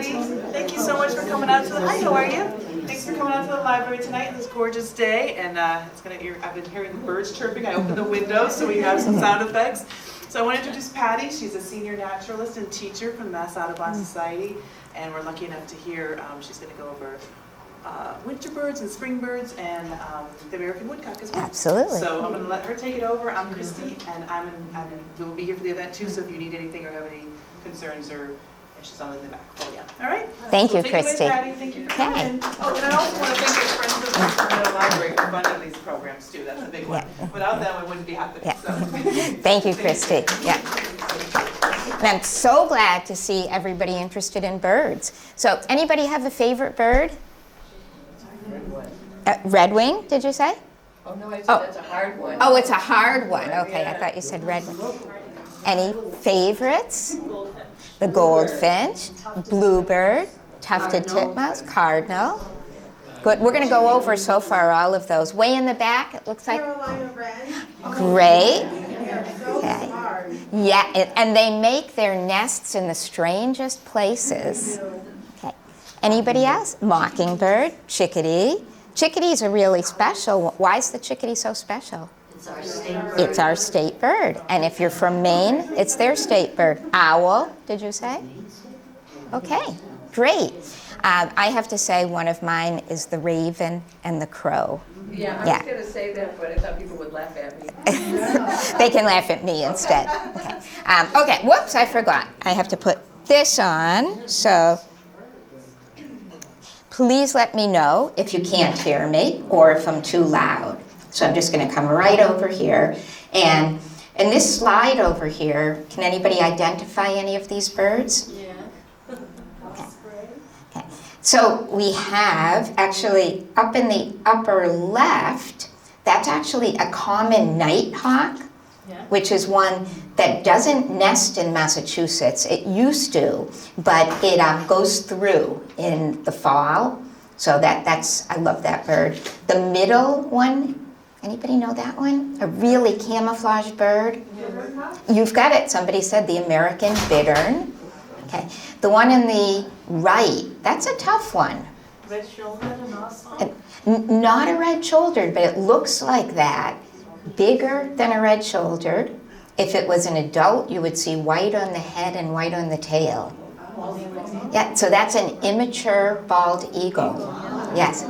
Patty. Thank you so much for coming out to the, hi, how are you? Thanks for coming out to the library tonight on this gorgeous day. And I've been hearing the birds chirping. I opened the window so we have some sound effects. So I want to introduce Patty. She's a senior naturalist and teacher from the Mass Audubon Society. And we're lucky enough to hear she's going to go over winter birds and spring birds and the American woodcock as well. Absolutely. So I'm going to let her take it over. I'm Christy, and we'll be here for the event too. So if you need anything or have any concerns, or she's on in the back. Oh yeah. All right. Thank you, Take Christy. it away, Patty. Thank you for coming. Oh, and I also want to thank the Friends of the Sacramento Library for funding these programs too. That's a big one. Yeah. Without them, it wouldn't be happening. Yeah. So. Thank you, Christy. Yeah. And I'm so glad to see everybody interested in birds. So, anybody have a favorite bird? Redwing, did you say? Oh, no, I said that's a hard one. Oh, it's a hard one. Okay, I thought you said redwing. Any favorites? The goldfinch, bluebird, tufted titmouse, cardinal. Good. We're going to go over so far all of those. Way in the back, it looks like. Carolina wren. Great. So Okay. hard. Yeah, and they make their nests in the strangest places. Okay. Anybody else? Mockingbird, chickadee. Chickadees are really special. Why is the chickadee so special? It's our state bird. It's our state bird. And if you're from Maine, it's their state bird. Owl, did you say? Okay, great. I have to say one of mine is the raven and the crow. Yeah, I Yeah. was going to say that, but I thought people would laugh at me. They can laugh at me instead. Okay. Okay, whoops, I forgot. I have to put this on, so please let me know if you can't hear me or if I'm too loud. So I'm just going to come right over here. And in this slide over here, can anybody identify any of these birds? Yeah. Okay. So we have actually up in the upper left, that's actually a common nighthawk, which is one that doesn't nest in Massachusetts. It used to, but it goes through in the fall. So I love that bird. The middle one, anybody know that one? A really camouflaged bird? You've got it. Somebody said the American bittern. Okay. The one in the right, that's a tough one. Red-shouldered and awesome. Not a red-shouldered, but it looks like that. Bigger than a red-shouldered. If it was an adult, you would see white on the head and white on the tail. Yeah, so that's an immature bald eagle. Yes.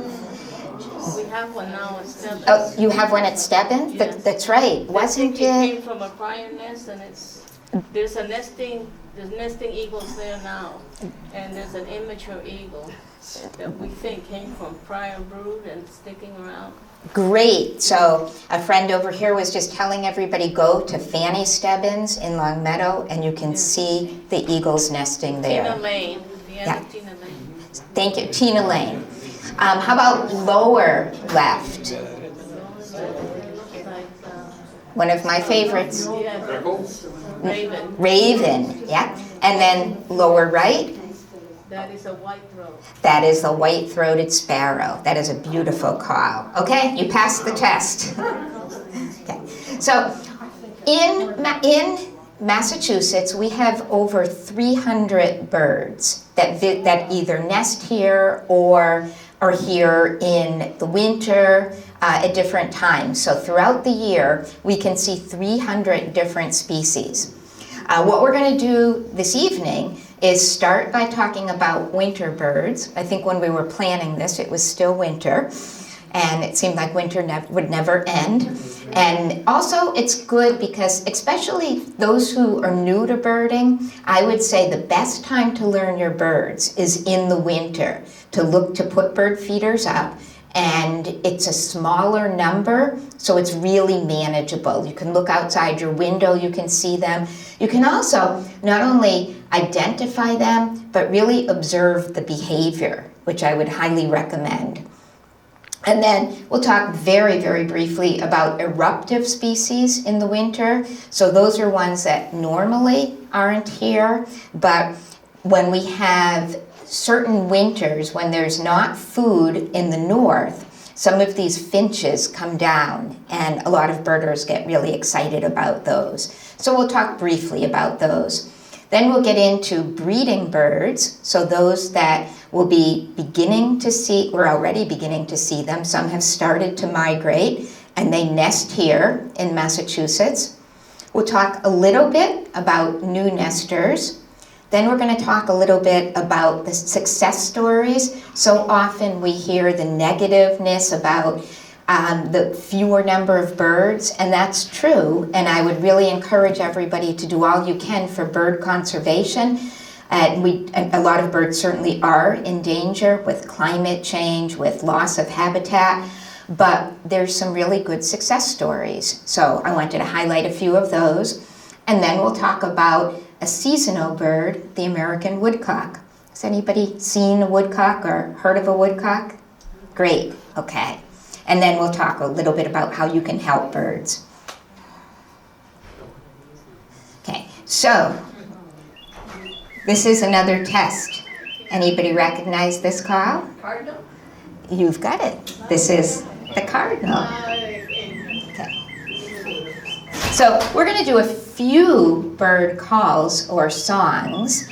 We have one now at Stebbins. Oh, you have one at Stebbins? Yes. That's right. I Wasn't think it came it? from a prior nest, and there's nesting eagles there now, and there's an immature eagle that we think came from prior brood and sticking around. Great. So a friend over here was just telling everybody go to Fanny Stebbins in Long Meadow, and you can see the eagles nesting there. Tina Lane, the end Yeah. of Tina Lane. Thank you, Tina Lane. How about lower left? Like, One of my favorites, Raven, raven. Yeah. And then lower right, that is a white throat. that is the white-throated sparrow. That is a beautiful call. Okay, you passed the test. Okay. So in Massachusetts, we have over 300 birds that either nest here or are here in the winter at different times. So throughout the year, we can see 300 different species. What we're going to do this evening is start by talking about winter birds. I think when we were planning this, it was still winter, and it seemed like winter would never end. And also, it's good because, especially those who are new to birding, I would say the best time to learn your birds is in the winter, to put bird feeders up. And it's a smaller number, so it's really manageable. You can look outside your window, you can see them. You can also not only identify them, but really observe the behavior, which I would highly recommend. And then we'll talk very, very briefly about eruptive species in the winter. So those are ones that normally aren't here, but when we have certain winters when there's not food in the north, some of these finches come down, and a lot of birders get really excited about those. So we'll talk briefly about those. Then we'll get into breeding birds, so those that will be beginning to see, we're already beginning to see them. Some have started to migrate, and they nest here in Massachusetts. We'll talk a little bit about new nesters. Then we're going to talk a little bit about the success stories. So often we hear the negativeness about the fewer number of birds, and that's true. And I would really encourage everybody to do all you can for bird conservation. A lot of birds certainly are in danger with climate change, with loss of habitat, but there's some really good success stories. So I wanted to highlight a few of those. And then we'll talk about a seasonal bird, the American woodcock. Has anybody seen a woodcock or heard of a woodcock? Great, okay. And then we'll talk a little bit about how you can help birds. Okay, so this is another test. Anybody recognize this call? Cardinal? You've got it. This is the cardinal. Okay. So we're going to do a few bird calls or songs,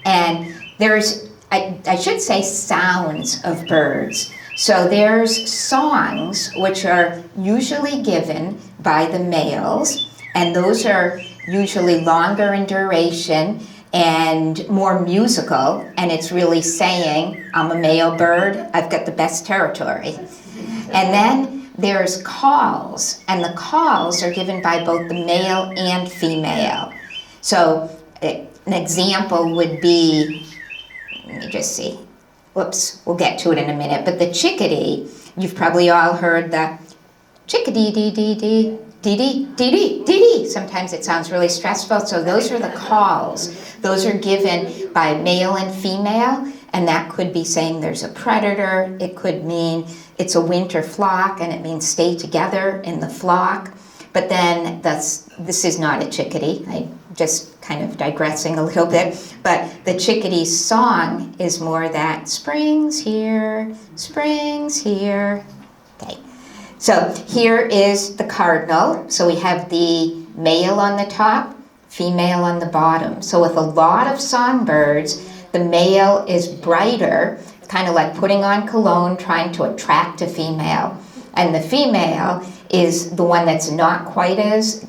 and there's, I should say, sounds of birds. So there's songs which are usually given by the males, and those are usually longer in duration and more musical, and it's really saying, I'm a male bird, I've got the best territory. And then there's calls, and the calls are given by both the male and female. So an example would be, let me just see, whoops, we'll get to it in a minute, but the chickadee, you've probably all heard the chickadee-dee-dee-dee, dee-dee-dee-dee-dee-dee. Sometimes it sounds really stressful, so those are the calls. Those are given by male and female, and that could be saying there's a predator. It could mean it's a winter flock, and it means stay together in the flock. But then this is not a chickadee. I'm just kind of digressing a little bit. But the chickadee song is more that spring's here, spring's here. Okay. So here is the cardinal. So we have the male on the top, female on the bottom. So with a lot of songbirds, the male is brighter, kind of like putting on cologne, trying to attract a female. And the female is the one that's not quite as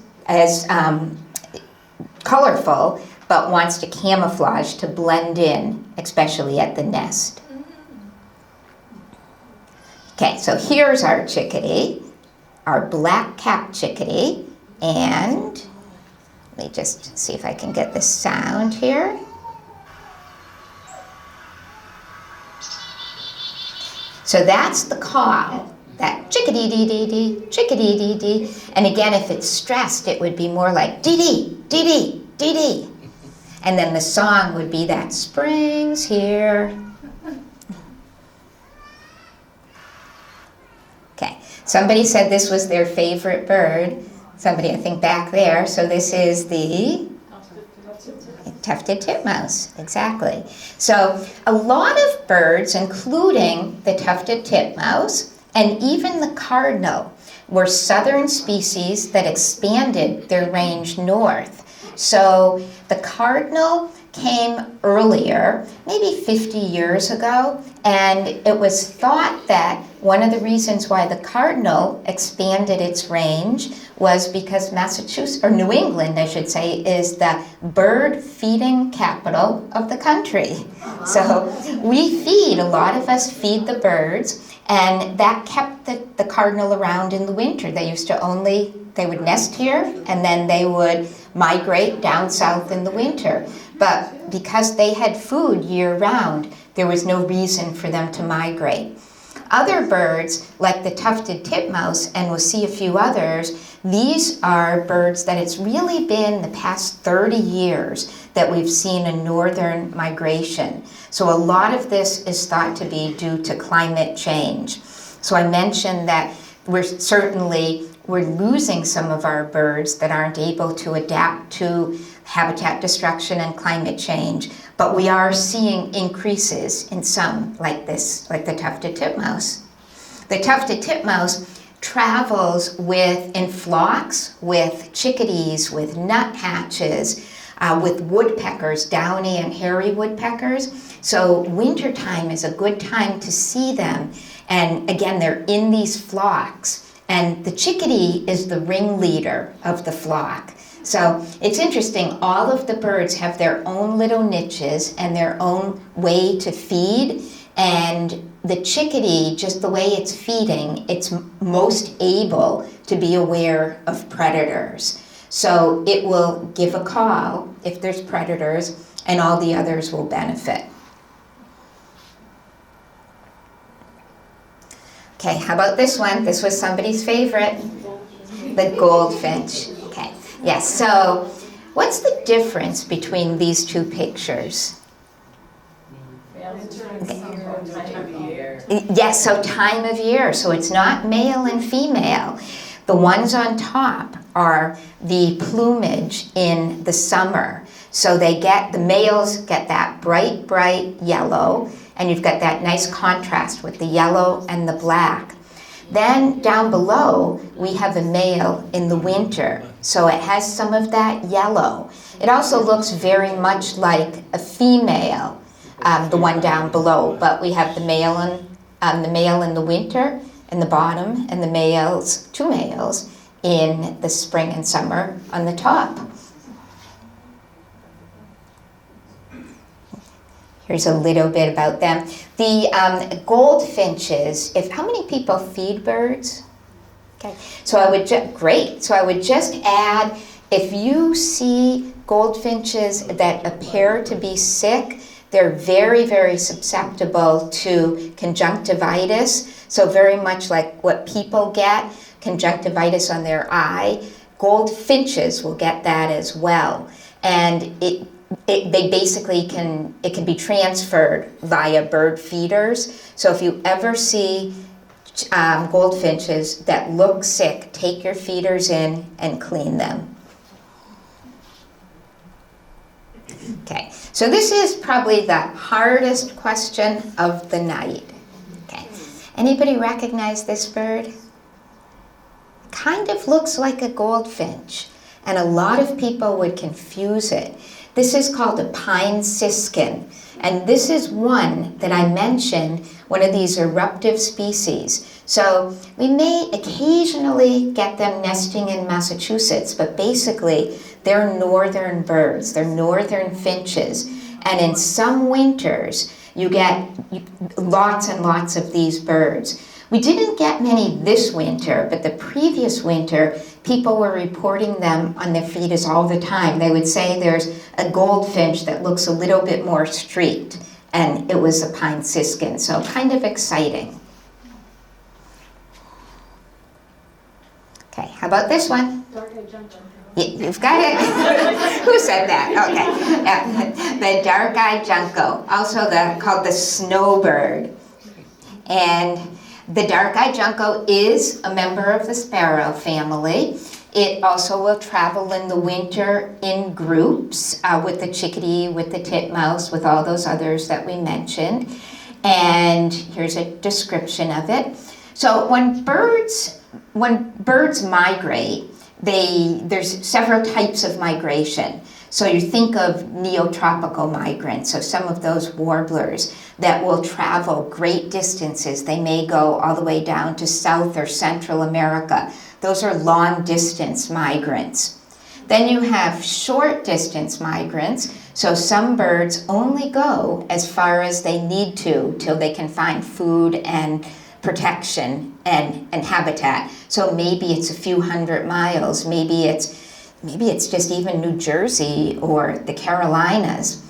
colorful, but wants to camouflage to blend in, especially at the nest. Okay, so here's our chickadee, our black-capped chickadee, and let me just see if I can get the sound here. So that's the call, that chickadee-dee-dee-dee, chickadee-dee-dee. And again, if it's stressed, it would be more like dee-dee, dee-dee, dee-dee. And then the song would be that spring's here. Okay, somebody said this was their favorite bird. Somebody, I think, back there. So this is the tufted titmouse, exactly. So a lot of birds, including the tufted titmouse and even the cardinal, were southern species that expanded their range north. So the cardinal came earlier, maybe 50 years ago, and it was thought that one of the reasons why the cardinal expanded its range was because Massachusetts, or New England, I should say, is the bird feeding capital of the country. So we feed, a lot of us feed the birds, and that kept the cardinal around in the winter. They would nest here, and then they would migrate down south in the winter. But because they had food year-round, there was no reason for them to migrate. Other birds, like the tufted titmouse, and we'll see a few others, these are birds that it's really been the past 30 years that we've seen a northern migration. So a lot of this is thought to be due to climate change. So I mentioned that we're losing some of our birds that aren't able to adapt to habitat destruction and climate change, but we are seeing increases in some, like this, like the tufted titmouse. The tufted titmouse travels in flocks with chickadees, with nuthatches, with woodpeckers, downy and hairy woodpeckers. So wintertime is a good time to see them. And again, they're in these flocks. And the chickadee is the ringleader of the flock. So it's interesting, all of the birds have their own little niches and their own way to feed. And the chickadee, just the way it's feeding, it's most able to be aware of predators. So it will give a call if there's predators, and all the others will benefit. Okay, how about this one? This was somebody's favorite, the goldfinch. Okay, yes, so what's the difference between these two pictures? Yes, so time of year, so it's not male and female. The ones on top are the plumage in the summer. So the males get that bright, bright yellow, and you've got that nice contrast with the yellow and the black. Then down below, we have a male in the winter. So it has some of that yellow. It also looks very much like a female, the one down below, but we have the male in the winter in the bottom, and the two males in the spring and summer on the top. Here's a little bit about them. The goldfinches, how many people feed birds? Okay, so I would just add, if you see goldfinches that appear to be sick, they're very, very susceptible to conjunctivitis. So very much like what people get, conjunctivitis on their eye, goldfinches will get that as well. And they basically can be transferred via bird feeders. So if you ever see goldfinches that look sick, take your feeders in and clean them. Okay, so this is probably the hardest question of the night. Okay, anybody recognize this bird? Kind of looks like a goldfinch, and a lot of people would confuse it. This is called a pine siskin, and this is one that I mentioned, one of these eruptive species. So we may occasionally get them nesting in Massachusetts, but basically they're northern birds, they're northern finches. And in some winters, you get lots and lots of these birds. We didn't get many this winter, but the previous winter, people were reporting them on their feeders all the time. They would say there's a goldfinch that looks a little bit more streaked, and it was a pine siskin, so kind of exciting. Okay, how about this one? Dark-eyed junco. You've got it? Who said that? Okay. Yeah. The dark-eyed junco, also called the snowbird. And the dark-eyed junco is a member of the sparrow family. It also will travel in the winter in groups with the chickadee, with the titmouse, with all those others that we mentioned. And here's a description of it. So when birds migrate, there's several types of migration. So you think of neotropical migrants, so some of those warblers that will travel great distances. They may go all the way down to South or Central America. Those are long distance migrants. Then you have short distance migrants. So some birds only go as far as they need to till they can find food and protection and habitat. So maybe it's a few hundred miles, maybe it's just even New Jersey or the Carolinas.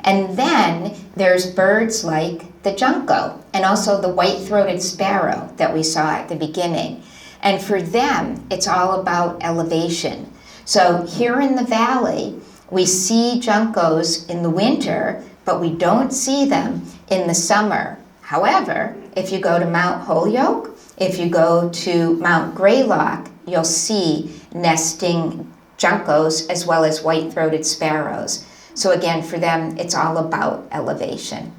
And then there's birds like the junco and also the white-throated sparrow that we saw at the beginning. And for them, it's all about elevation. So here in the valley, we see juncos in the winter, but we don't see them in the summer. However, if you go to Mount Holyoke, if you go to Mount Greylock, you'll see nesting juncos as well as white-throated sparrows. So again, for them, it's all about elevation.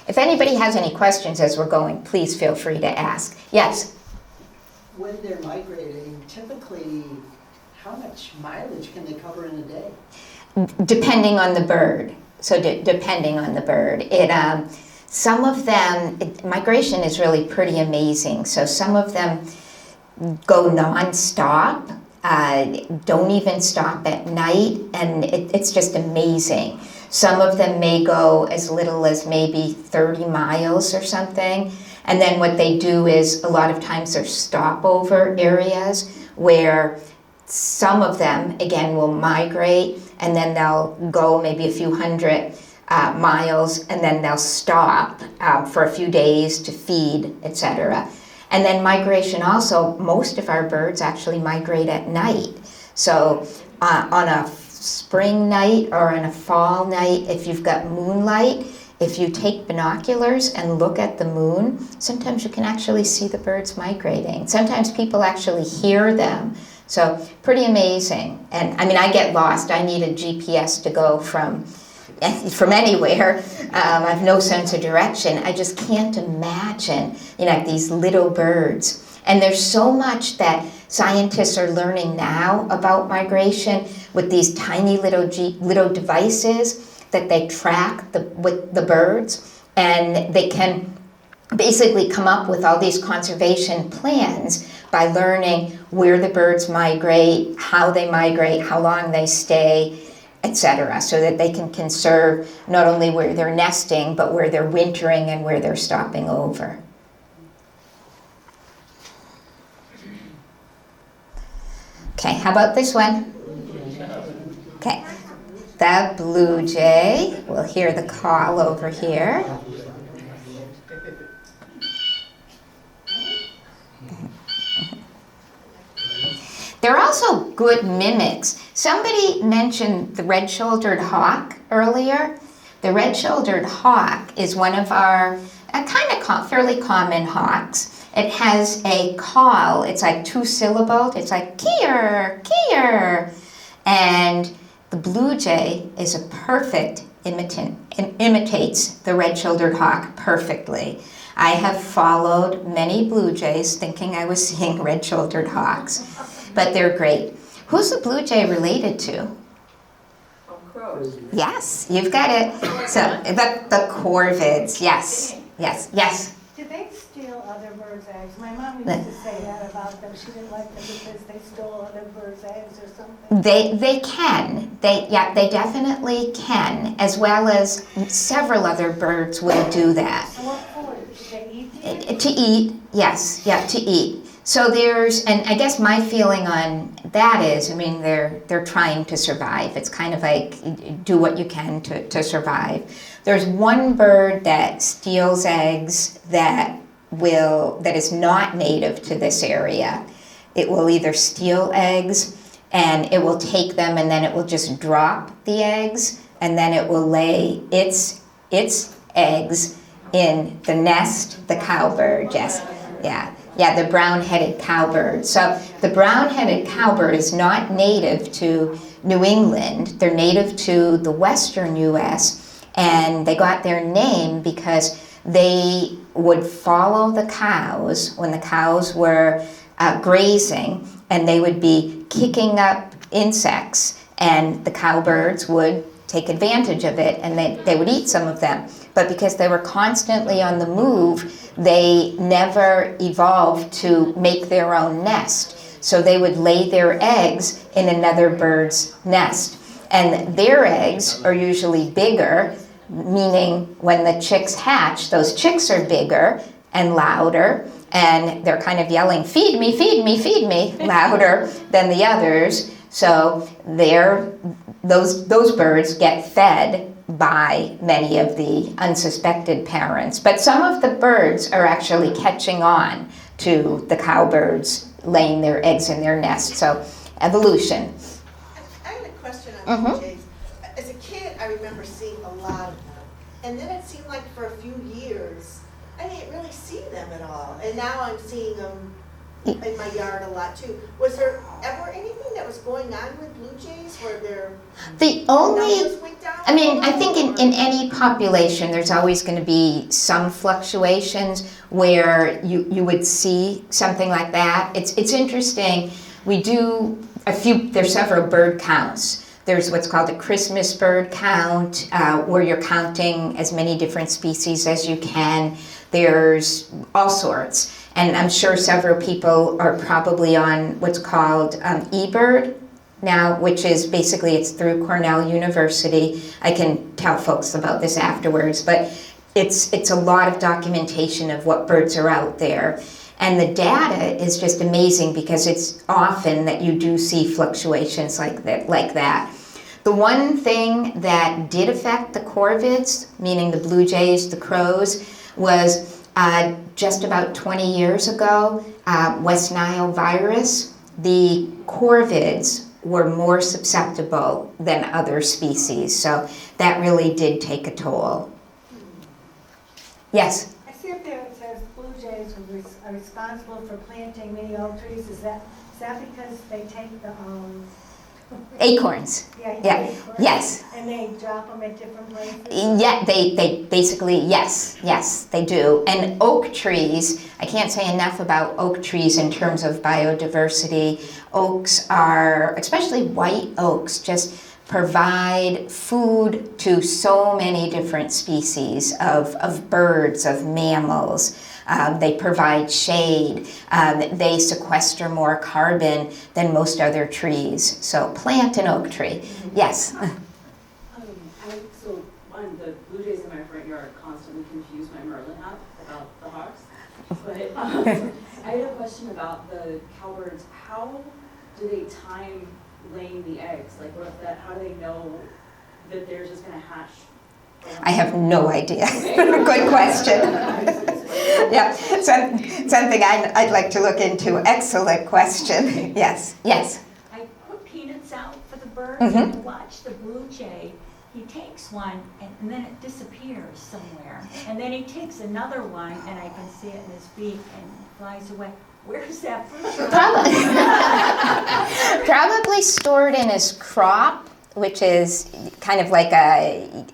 If anybody has any questions as we're going, please feel free to ask. Yes? When they're migrating, typically, how much mileage can they cover in a day? Depending on the bird. So depending on the bird. Some of them, migration is really pretty amazing. So some of them go non-stop, don't even stop at night, and it's just amazing. Some of them may go as little as maybe 30 miles or something. And then what they do is a lot of times there's stopover areas where some of them, again, will migrate, and then they'll go maybe a few hundred miles, and then they'll stop for a few days to feed, etc. And then migration also, most of our birds actually migrate at night. So on a spring night or on a fall night, if you've got moonlight, if you take binoculars and look at the moon, sometimes you can actually see the birds migrating. Sometimes people actually hear them. So pretty amazing. And I mean, I get lost. I need a GPS to go from anywhere. I have no sense of direction. I just can't imagine, these little birds. And there's so much that scientists are learning now about migration with these tiny little devices that they track with the birds, and they can basically come up with all these conservation plans by learning where the birds migrate, how long they stay, etc., so that they can conserve not only where they're nesting, but where they're wintering and where they're stopping over. Okay, how about this one? Okay, the blue jay. We'll hear the call over here. They're also good mimics. Somebody mentioned the red-shouldered hawk earlier. The red-shouldered hawk is one of our fairly common hawks. It has a call. It's like two-syllabled. It's like keer, keer. And the blue jay is a perfect imitant and imitates the red-shouldered hawk perfectly. I have followed many blue jays thinking I was seeing red-shouldered hawks, but they're great. Who's the blue jay related to? Crows. Yes, you've got it. So the corvids, yes. Did they steal other birds' eggs? My mom used to say that about them. She didn't like them because they stole other birds' eggs or something. They can. They definitely can, as well as several other birds will do that. So what for? Did they eat them? To eat, yes, to eat. So and I guess my feeling on that is, they're trying to survive. It's kind of like do what you can to survive. There's one bird that steals eggs that is not native to this area. It will either steal eggs and it will take them, and then it will just drop the eggs, and then it will lay its eggs in the nest, the cowbird, yes. Yeah, the brown-headed cowbird. So the brown-headed cowbird is not native to New England. They're native to the western U.S., and they got their name because they would follow the cows when the cows were grazing, and they would be kicking up insects, and the cowbirds would take advantage of it, and they would eat some of them. But because they were constantly on the move, they never evolved to make their own nest. So they would lay their eggs in another bird's nest. And their eggs are usually bigger, meaning when the chicks hatch, those chicks are bigger and louder, and they're kind of yelling, feed me, feed me, feed me, louder than the others. So those birds get fed by many of the unsuspected parents. But some of the birds are actually catching on to the cowbirds laying their eggs in their nest. So evolution. I had a question on blue jays. As a kid, I remember seeing a lot of them. And then it seemed like for a few years, I didn't really see them at all. And now I'm seeing them in my yard a lot too. Was there ever anything that was going on with blue jays where their numbers went down? I think in any population there's always going to be some fluctuations where you would see something like that. It's interesting We do there's several bird counts. There's what's called a Christmas bird count, where you're counting as many different species as you can. There's all sorts. And I'm sure several people are probably on what's called eBird now, which is basically, it's through Cornell University. I can tell folks about this afterwards, but it's a lot of documentation of what birds are out there. And the data is just amazing because it's often that you do see fluctuations like that. The one thing that did affect the corvids, meaning the blue jays, the crows, was just about 20 years ago, West Nile virus. The corvids were more susceptible than other species, so that really did take a toll. Yes? I see up there it says blue jays are responsible for planting many oak trees. Is that because they take the, Acorns. Yeah. acorns, Yes. and they drop them at different places? Yeah, they basically, yes, they do. And oak trees, I can't say enough about oak trees in terms of biodiversity. Oaks are, especially white oaks, just provide food to so many different species of birds, of mammals. They provide shade. They sequester more carbon than most other trees. So plant an oak tree. Yes. So one, the blue jays in my front yard constantly confuse my merlin up about the hawks. But I had a question about the cowbirds. How do they time laying the eggs? Like, how do they know that they're just going to hatch? I have no idea. Good question. Yeah, something I'd like to look into. Excellent question. Yes. I put peanuts out for the birds Mhm. and watch the blue jay. He takes one and then it disappears somewhere. And then he takes another one and I can see it in his beak and flies away. Where's that fruit? Probably stored in his crop, which is kind of like an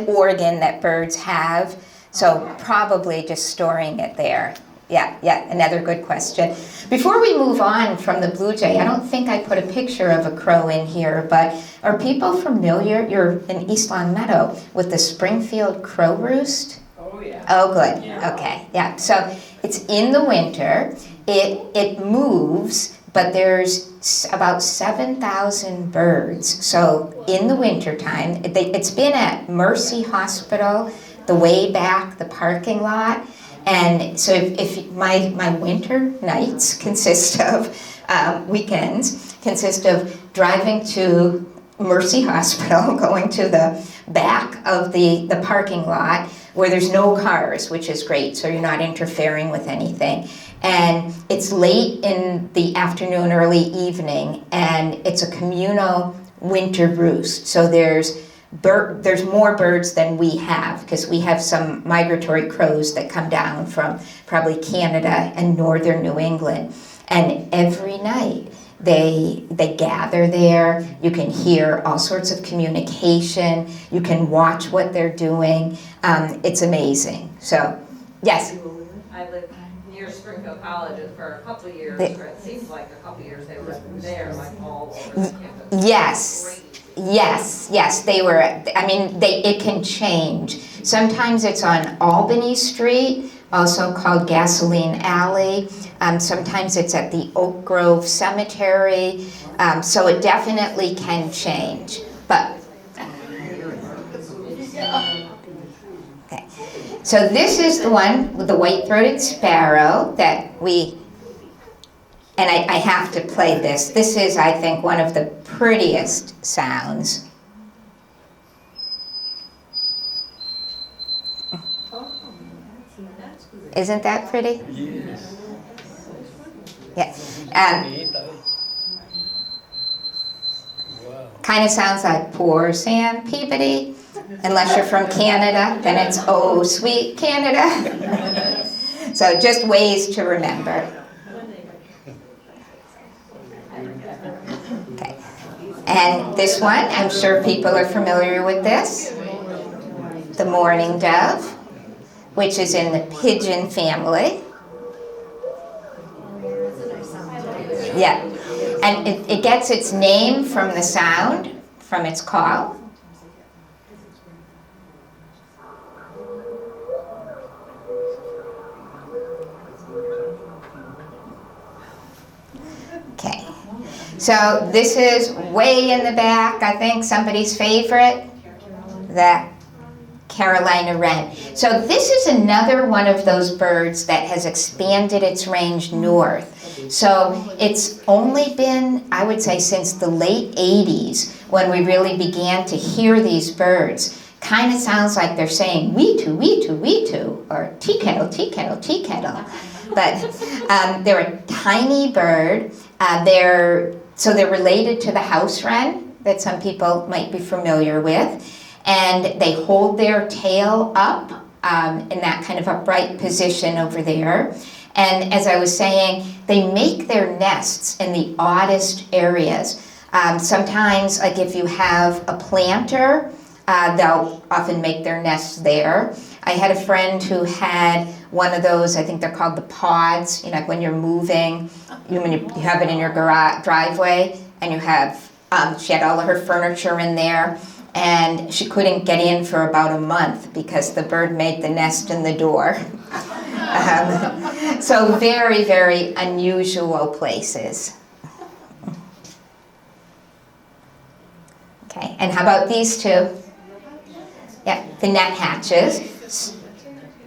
organ that birds have. So probably just storing it there. Yeah, another good question. Before we move on from the blue jay, I don't think I put a picture of a crow in here, but are people familiar, you're in East Long Meadow, with the Springfield crow roost? Oh, yeah. Oh, good. Yeah. Okay, yeah. So it's in the winter. It moves, but there's about 7,000 birds. So in the wintertime, it's been at Mercy Hospital, the way back, the parking lot. And so if my winter nights consist of, weekends, consist of driving to Mercy Hospital, going to the back of the parking lot where there's no cars, which is great, so you're not interfering with anything. And it's late in the afternoon, early evening, and it's a communal winter roost. So there's more birds than we have, because we have some migratory crows that come down from probably Canada and northern New England. And every night they gather there. You can hear all sorts of communication. You can watch what they're doing. It's amazing. So, yes? I lived near Springfield College for a couple of years, or it seems like a couple of years they were there, like all over the campus. Yes, they were. I mean, it can change. Sometimes it's on Albany Street, also called Gasoline Alley. Sometimes it's at the Oak Grove Cemetery. So it definitely can change. But okay. So this is the one with the white-throated sparrow that we. And I have to play this. This is, I think, one of the prettiest sounds. Isn't that pretty? Yes. Kind of sounds like poor Sam Peabody. Unless you're from Canada, then it's oh sweet Canada. So just ways to remember. Okay. And this one, I'm sure people are familiar with this. The mourning dove, which is in the pigeon family. Yeah, and it gets its name from the sound, from its call. Okay, so this is way in the back, I think somebody's favorite, the Carolina wren. So this is another one of those birds that has expanded its range north. So it's only been, I would say, since the late 80s when we really began to hear these birds. Kind of sounds like they're saying wee-too, wee-too, wee-too, or tea kettle, tea kettle, tea kettle. But they're a tiny bird. They're related to the house wren that some people might be familiar with. And they hold their tail up in that kind of upright position over there. And as I was saying, they make their nests in the oddest areas. Sometimes, like if you have a planter, they'll often make their nests there. I had a friend who had one of those, I think they're called the pods, you know, like when you're moving, when you have it in your driveway, and you have, she had all of her furniture in there, and she couldn't get in for about a month because the bird made the nest in the door. So very, very unusual places. Okay, and how about these two? Yeah, the nuthatches.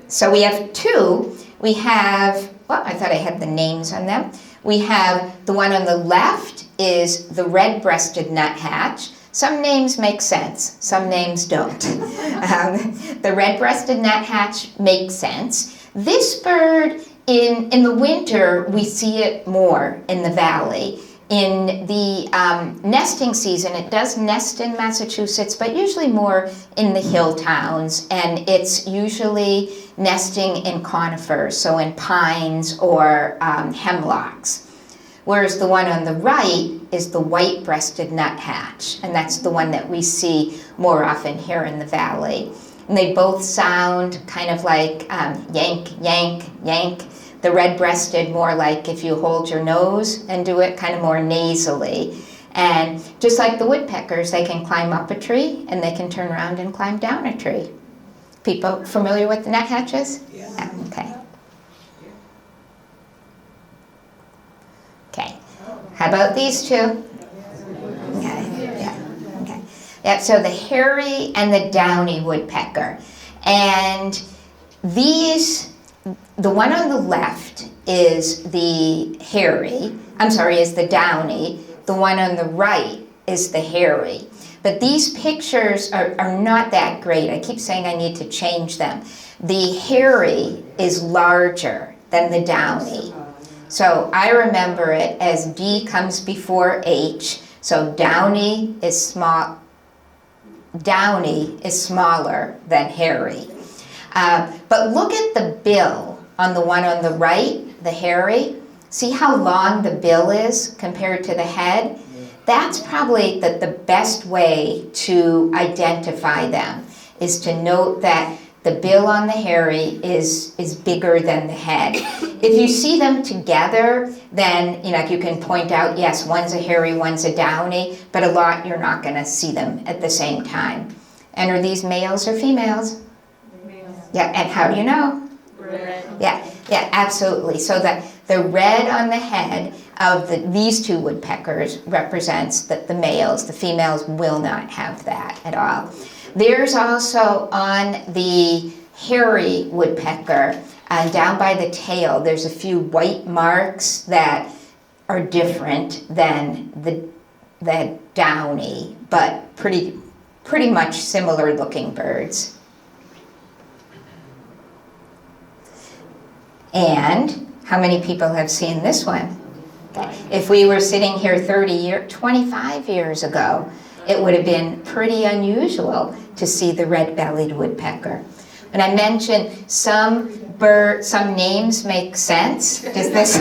So we have two. We have, well, I thought I had the names on them. We have the one on the left is the red-breasted nuthatch. Some names make sense, some names don't. The red-breasted nuthatch makes sense. This bird, in the winter, we see it more in the valley. In the nesting season, it does nest in Massachusetts, but usually more in the hill towns, and it's usually nesting in conifers, so in pines or hemlocks. Whereas the one on the right is the white-breasted nuthatch, and that's the one that we see more often here in the valley. And they both sound kind of like yank, yank, yank. The red-breasted more like if you hold your nose and do it kind of more nasally. And just like the woodpeckers, they can climb up a tree and they can turn around and climb down a tree. People familiar with the nuthatches? Yeah. Okay. Okay. How about these two? Okay. Yeah. Okay. Yeah. So the hairy and the downy woodpecker, and these. The one on the left is the hairy, is the downy. The one on the right is the hairy. But these pictures are not that great. I keep saying I need to change them. The hairy is larger than the downy. So I remember it as D comes before H. So downy is small. Downy is smaller than hairy. But look at the bill on the one on the right, the hairy. See how long the bill is compared to the head? That's probably the best way to identify them, is to note that the bill on the hairy is bigger than the head. If you see them together, then you can point out, yes, one's a hairy, one's a downy, but a lot you're not going to see them at the same time. And are these males or females? Yeah, and how do you know? Red. Yeah, absolutely. So the red on the head of these two woodpeckers represents the males. The females will not have that at all. There's also on the hairy woodpecker, down by the tail, there's a few white marks that are different than the downy, but pretty much similar looking birds. And how many people have seen this one? Okay. If we were sitting here 25 years ago, it would have been pretty unusual to see the red-bellied woodpecker. And I mentioned some names make sense. Does this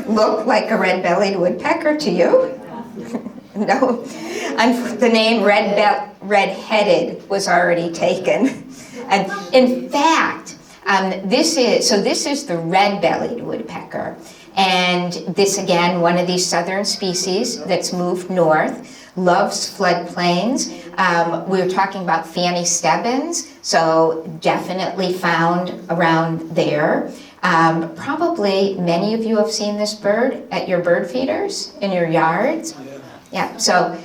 look like a red-bellied woodpecker to you? No. The name red-headed was already taken. And in fact, this is the red-bellied woodpecker. And this, again, one of these southern species that's moved north, loves floodplains. We were talking about Fanny Stebbins, so definitely found around there. Probably many of you have seen this bird at your bird feeders in your yards. Yeah, so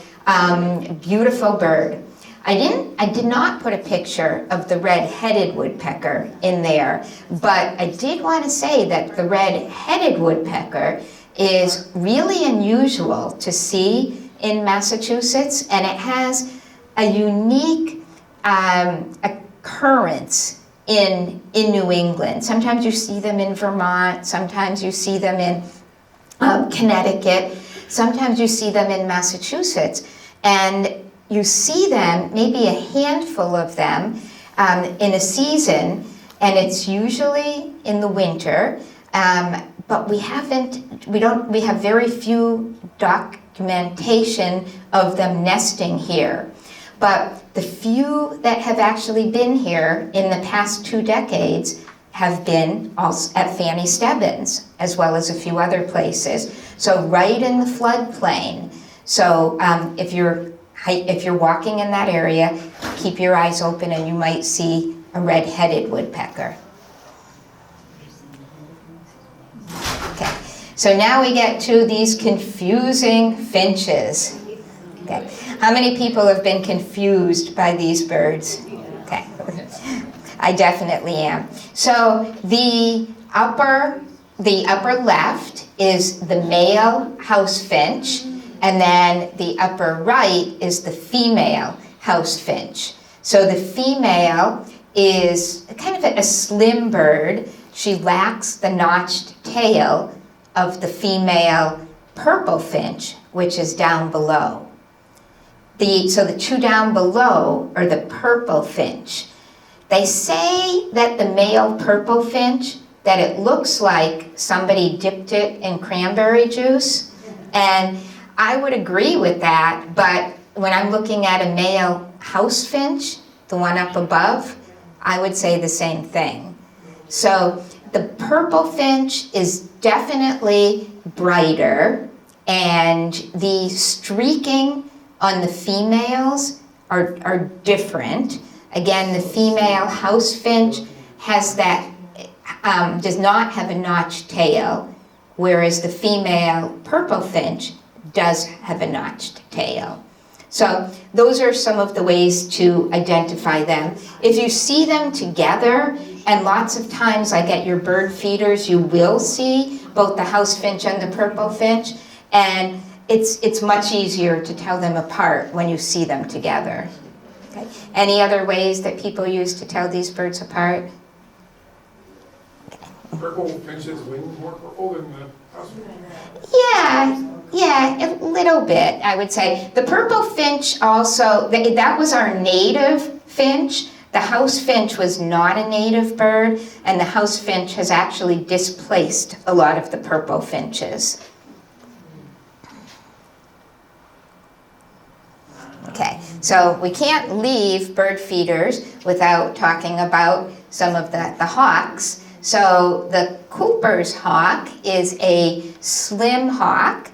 beautiful bird. I did not put a picture of the red-headed woodpecker in there, but I did want to say that the red-headed woodpecker is really unusual to see in Massachusetts, and it has a unique occurrence in New England. Sometimes you see them in Vermont, sometimes you see them in Connecticut, sometimes you see them in Massachusetts, and you see them, maybe a handful of them, in a season, and it's usually in the winter, but we have very few documentation of them nesting here. But the few that have actually been here in the past 2 decades have been also at Fanny Stebbins, as well as a few other places. So right in the floodplain. So if you're walking in that area, keep your eyes open and you might see a red-headed woodpecker. Okay, so now we get to these confusing finches. Okay, how many people have been confused by these birds? Okay, I definitely am. So the upper left is the male house finch, and then the upper right is the female house finch. So the female is kind of a slim bird. She lacks the notched tail of the female purple finch, which is down below. So the two down below are the purple finch. They say that the male purple finch, that it looks like somebody dipped it in cranberry juice, and I would agree with that, but when I'm looking at a male house finch, the one up above, I would say the same thing. So the purple finch is definitely brighter, and the streaking on the females are different. Again, the female house finch has that, does not have a notched tail, whereas the female purple finch does have a notched tail. So those are some of the ways to identify them. If you see them together, and lots of times like at your bird feeders, you will see both the house finch and the purple finch, and it's much easier to tell them apart when you see them together. Okay. Any other ways that people use to tell these birds apart? Purple finch's wings more purple than the house finch? Yeah, a little bit, I would say. The purple finch also, that was our native finch. The house finch was not a native bird, and the house finch has actually displaced a lot of the purple finches. Okay, so we can't leave bird feeders without talking about some of the hawks. So the Cooper's hawk is a slim hawk.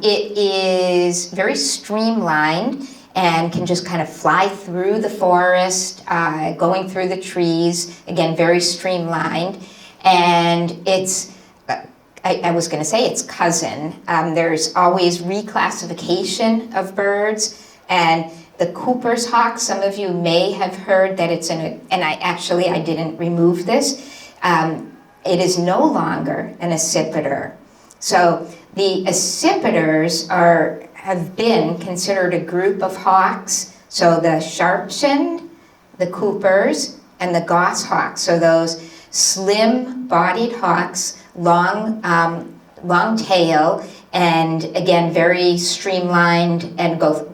It is very streamlined and can just kind of fly through the forest, going through the trees, again, very streamlined. And it's, I was going to say its cousin. There's always reclassification of birds. And the Cooper's hawk, some of you may have heard that it's and I didn't remove this. It is no longer an accipiter. So the accipiters have been considered a group of hawks. So the sharp-shinned, the Coopers, and the goshawks. So those slim-bodied hawks, long tail, and again, very streamlined and go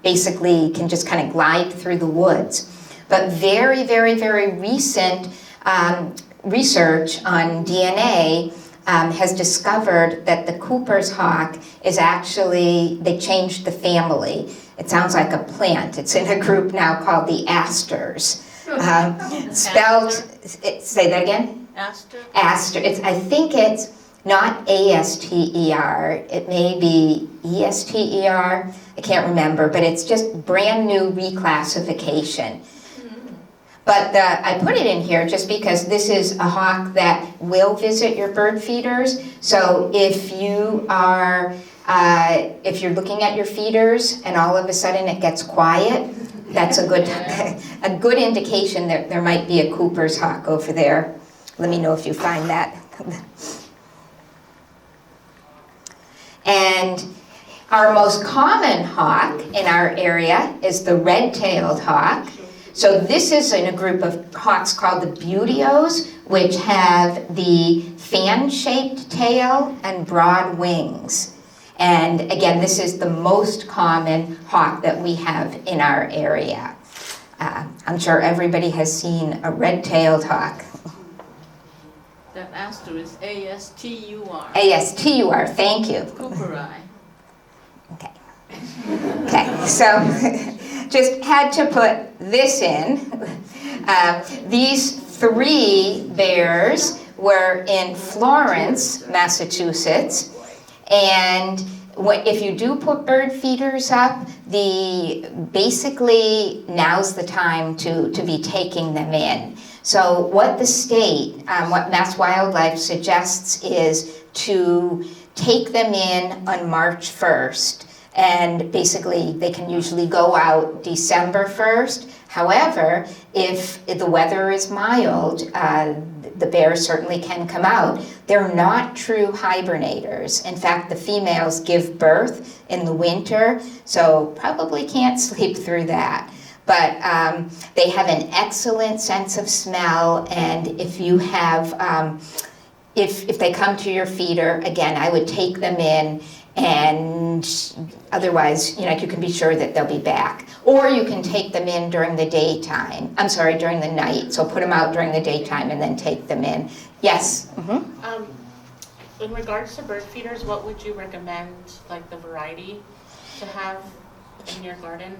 basically can just kind of glide through the woods. But very, very, very recent research on DNA has discovered that the Cooper's hawk is actually, they changed the family. It sounds like a plant. It's in a group now called the asters. Spelled, say that again? Aster? Aster. I think it's not ASTER, it may be ESTER, I can't remember, but it's just brand new reclassification. But I put it in here just because this is a hawk that will visit your bird feeders. So if you are, if you're looking at your feeders and all of a sudden it gets quiet, that's a good indication that there might be a Cooper's hawk over there. Let me know if you find that. And our most common hawk in our area is the red-tailed hawk. So this is in a group of hawks called the Buteos, which have the fan-shaped tail and broad wings. And again, this is the most common hawk that we have in our area. I'm sure everybody has seen a red-tailed hawk. That asterisk is ASTUR. ASTUR, thank you. Cooperi. Okay. Okay, so just had to put this in. These 3 bears were in Florence, Massachusetts, and if you do put bird feeders up, basically now's the time to be taking them in. So what the state, what Mass Wildlife suggests is to take them in on March 1st. And basically, they can usually go out December 1st. However, if the weather is mild, the bears certainly can come out. They're not true hibernators. In fact, the females give birth in the winter, so probably can't sleep through that. But they have an excellent sense of smell, and if you have, if they come to your feeder, again, I would take them in, and otherwise, you can be sure that they'll be back. Or you can take them in during the daytime. I'm sorry, during the night. So put them out during the daytime and then take them in. Yes? Mm-hmm. In regards to bird feeders, what would you recommend, like the variety to have in your garden?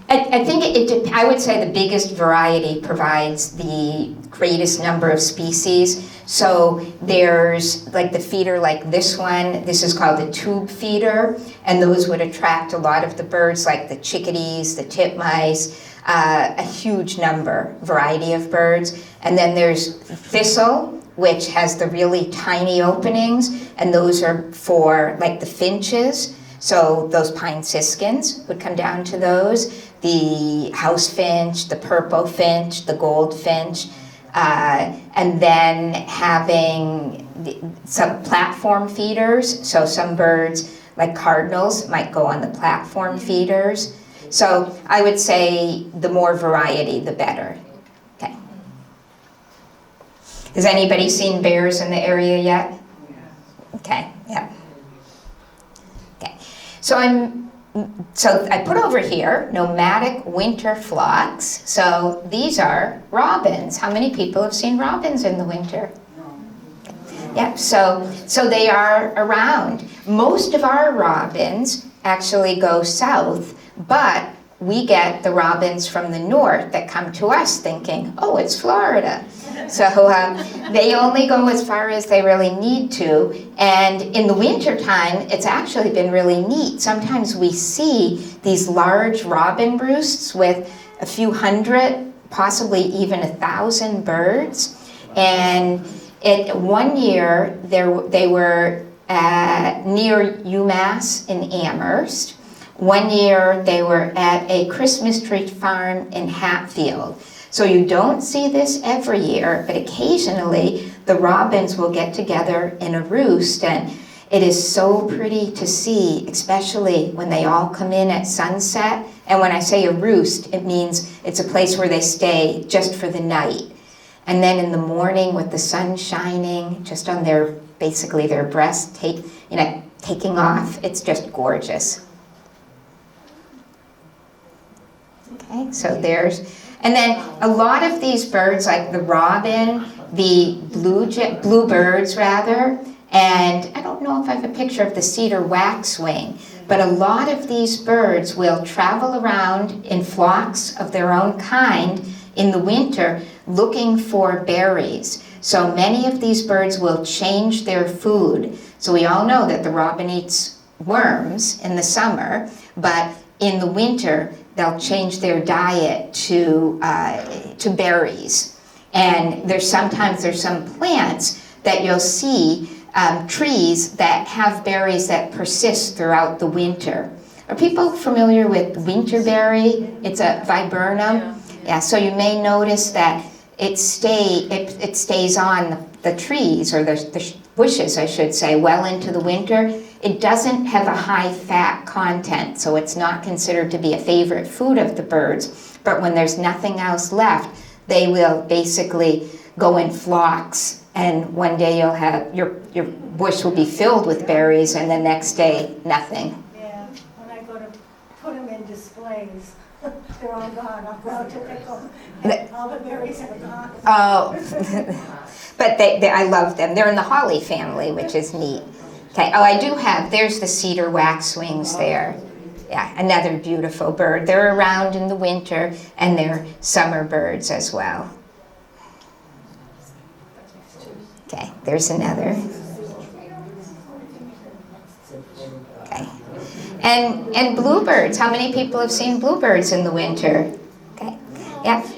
I think I would say the biggest variety provides the greatest number of species. So there's like the feeder like this one. This is called a tube feeder, and those would attract a lot of the birds like the chickadees, the titmice, a huge variety of birds. And then there's thistle, which has the really tiny openings, and those are for like the finches. So those pine siskins would come down to those, the house finch, the purple finch, the goldfinch, and then having some platform feeders. So some birds, like cardinals, might go on the platform feeders. So I would say the more variety, the better. Okay. Has anybody seen bears in the area yet? Okay, yeah. So I put over here nomadic winter flocks. So these are robins. How many people have seen robins in the winter? Yeah, so they are around. Most of our robins actually go south, but we get the robins from the north that come to us thinking, oh, it's Florida. So they only go as far as they really need to. And in the wintertime, it's actually been really neat. Sometimes we see these large robin roosts with a few hundred, possibly even 1,000 birds. And one year, they were near UMass in Amherst. One year, they were at a Christmas tree farm in Hatfield. So you don't see this every year, but occasionally the robins will get together in a roost, and it is so pretty to see, especially when they all come in at sunset. And when I say a roost, it means it's a place where they stay just for the night. And then in the morning with the sun shining just on basically their breast, taking off, it's just gorgeous. Okay, so and then a lot of these birds, like the robin, the bluebirds rather, and I don't know if I have a picture of the cedar waxwing, but a lot of these birds will travel around in flocks of their own kind in the winter looking for berries. So many of these birds will change their food. So we all know that the robin eats worms in the summer, but in the winter, they'll change their diet to berries. And sometimes there's some plants that you'll see, trees that have berries that persist throughout the winter. Are people familiar with winterberry? It's a viburnum. Yeah, so you may notice that it stays on the trees, or the bushes, I should say, well into the winter. It doesn't have a high fat content, so it's not considered to be a favorite food of the birds. But when there's nothing else left, they will basically go in flocks, and one day you'll have your bush will be filled with berries, and the next day nothing. Yeah, when I go to put them in displays, they're all gone. I'll go out to pick them, and all the berries are gone. Oh, but I love them. They're in the holly family, which is neat. Okay, there's the cedar waxwings there. Yeah, another beautiful bird. They're around in the winter, and they're summer birds as well. Okay, there's another. Okay. And bluebirds. How many people have seen bluebirds in the winter? Okay. Yeah.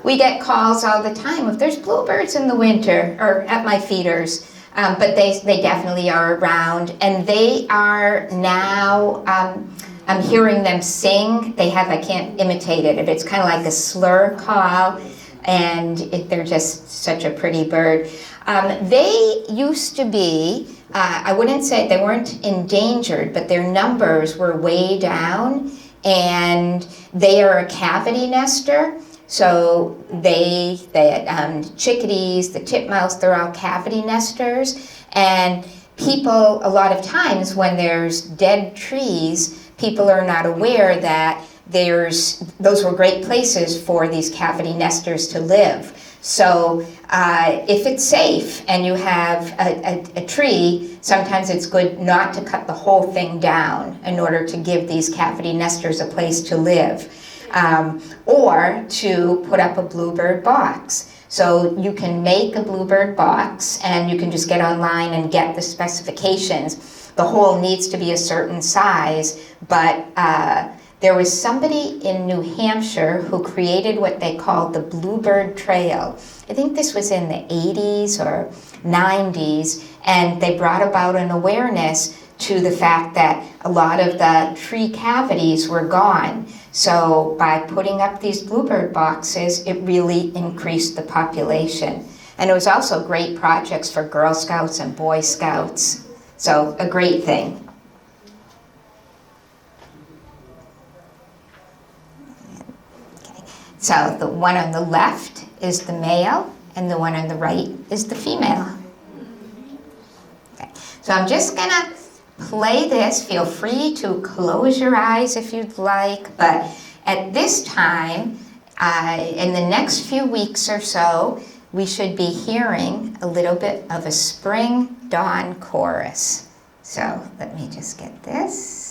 We get calls all the time if there's bluebirds in the winter, or at my feeders. But they definitely are around, and they are now, I'm hearing them sing. I can't imitate it. It's kind of like a slur call, and they're just such a pretty bird. They used to be, I wouldn't say they weren't endangered, but their numbers were way down, and they are a cavity nester. So chickadees, the titmouse, they're all cavity nesters. And people, a lot of times when there's dead trees, people are not aware that those were great places for these cavity nesters to live. So if it's safe and you have a tree, sometimes it's good not to cut the whole thing down in order to give these cavity nesters a place to live. Or to put up a bluebird box. So you can make a bluebird box, and you can just get online and get the specifications. The hole needs to be a certain size, but there was somebody in New Hampshire who created what they called the Bluebird Trail. I think this was in the 80s or 90s, and they brought about an awareness to the fact that a lot of the tree cavities were gone. So by putting up these bluebird boxes, it really increased the population. And it was also great projects for Girl Scouts and Boy Scouts. So a great thing. Okay. So the one on the left is the male, and the one on the right is the female. Okay. So I'm just gonna play this. Feel free to close your eyes if you'd like, but at this time, in the next few weeks or so, we should be hearing a little bit of a spring dawn chorus. So let me just get this.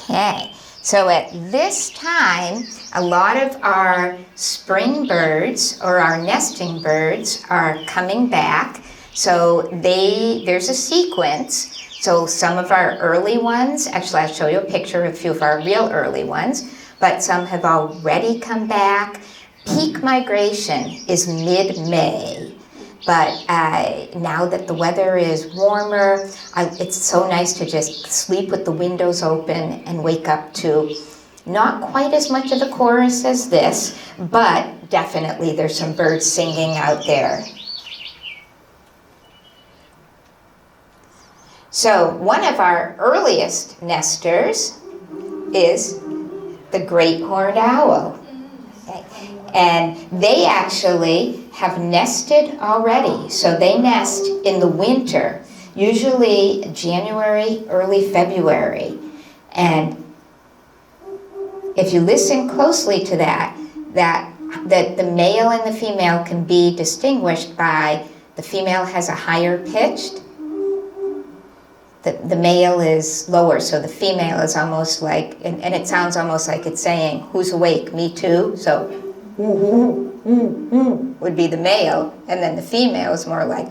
Okay, so at this time, a lot of our spring birds or our nesting birds are coming back. So there's a sequence. So some of our early ones, actually I'll show you a picture of a few of our real early ones, but some have already come back. Peak migration is mid-May. But now that the weather is warmer, it's so nice to just sleep with the windows open and wake up to Not quite as much of a chorus as this, but definitely there's some birds singing out there. So one of our earliest nesters is the great horned owl. Okay. And they actually have nested already. So they nest in the winter, usually January, early February. And if you listen closely to that the male and the female can be distinguished by the female has a higher pitched, the male is lower, so the female is almost like, and it sounds almost like it's saying, who's awake, me too? So, would be the male, and then the female is more like,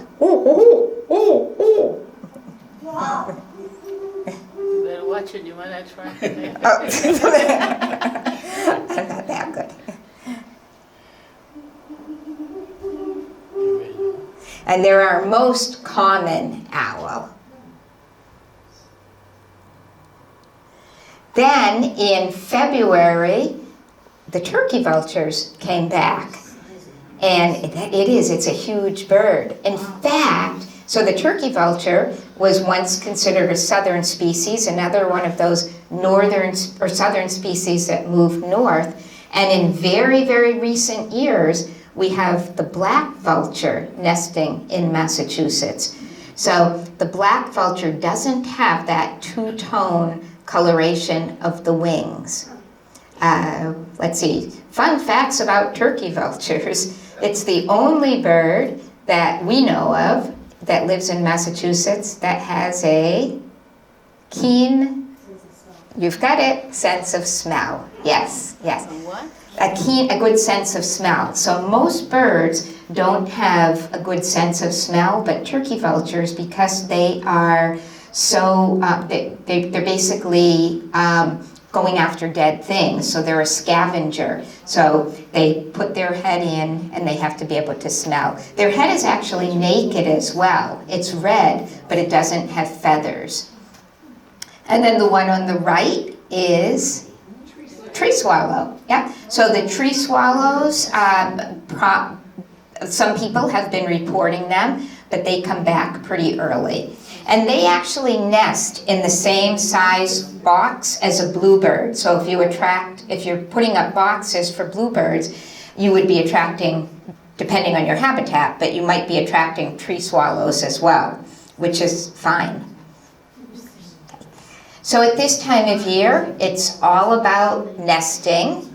You better watch it, you might not try. I'm not that good. And they're our most common owl. Then in February, the turkey vultures came back. And it's a huge bird. In fact, so the turkey vulture was once considered a southern species, another one of those northern or southern species that moved north. And in very, very recent years, we have the black vulture nesting in Massachusetts. So the black vulture doesn't have that two-tone coloration of the wings. Let's see, fun facts about turkey vultures. It's the only bird that we know of that lives in Massachusetts that has a keen, you've got it, sense of smell. Yes, yes. What? A good sense of smell. So most birds don't have a good sense of smell, but turkey vultures, because they are so, they're basically going after dead things, so they're a scavenger. So they put their head in and they have to be able to smell. Their head is actually naked as well. It's red, but it doesn't have feathers. And then the one on the right is tree swallow. Yeah. So the tree swallows, some people have been reporting them, but they come back pretty early. And they actually nest in the same size box as a bluebird. So if you're putting up boxes for bluebirds, you would be attracting, depending on your habitat, but you might be attracting tree swallows as well, which is fine. So at this time of year, it's all about nesting.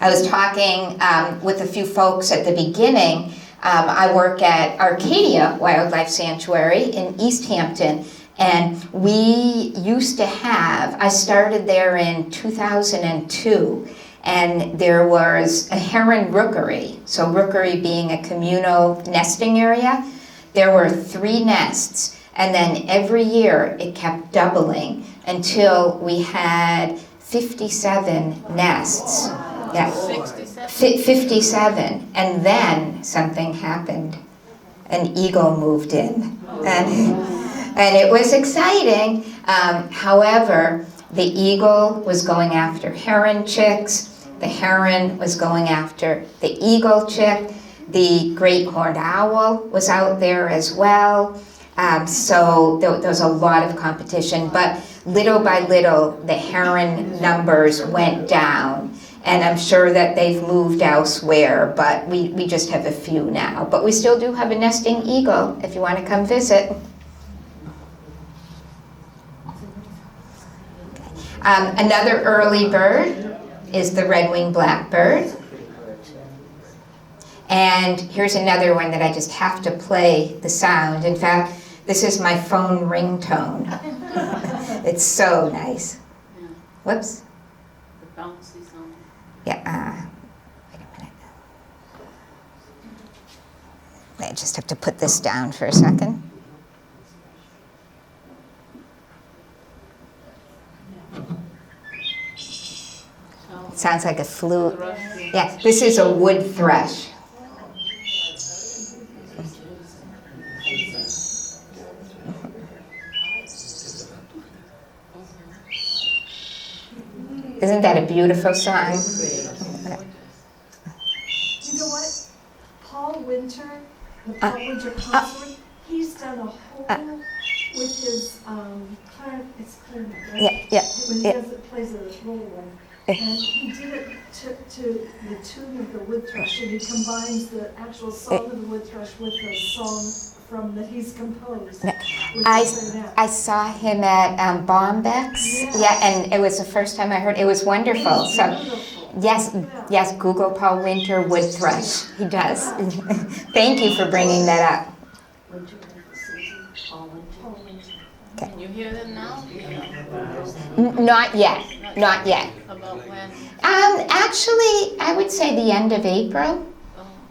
I was talking with a few folks at the beginning. I work at Arcadia Wildlife Sanctuary in East Hampton, and we used to have, I started there in 2002, and there was a heron rookery. So rookery being a communal nesting area. There were 3 nests, and then every year it kept doubling until we had 57 nests. Yeah. 57, and then something happened. An eagle moved in, and it was exciting. However, the eagle was going after heron chicks, the heron was going after the eagle chick, the great horned owl was out there as well. So there was a lot of competition, but little by little the heron numbers went down. And I'm sure that they've moved elsewhere, but we just have a few now. But we still do have a nesting eagle if you want to come visit. Another early bird is the red-winged blackbird. And here's another one that I just have to play the sound. In fact, this is my phone ringtone. It's so nice. Whoops. The bouncy sound. Yeah, wait a minute. I just have to put this down for a second. It sounds like a flute. Yeah, this is a wood thrush. Isn't that a beautiful song? You know what? Paul Winter, the Paul Winter concert, he's done a whole with his it's clarinet, right? Yeah. When he plays a little one. And he did it to the tune of the wood thrush, and he combines the actual song of the wood thrush with the song that he's composed. With the clarinet. I saw him at Bombeck's, and it was the first time I heard. It was wonderful. So, yes, Google Paul Winter wood thrush. He does. Thank you for bringing that up. Can you hear them now? Not yet. Not yet. About when? Actually, I would say the end of April.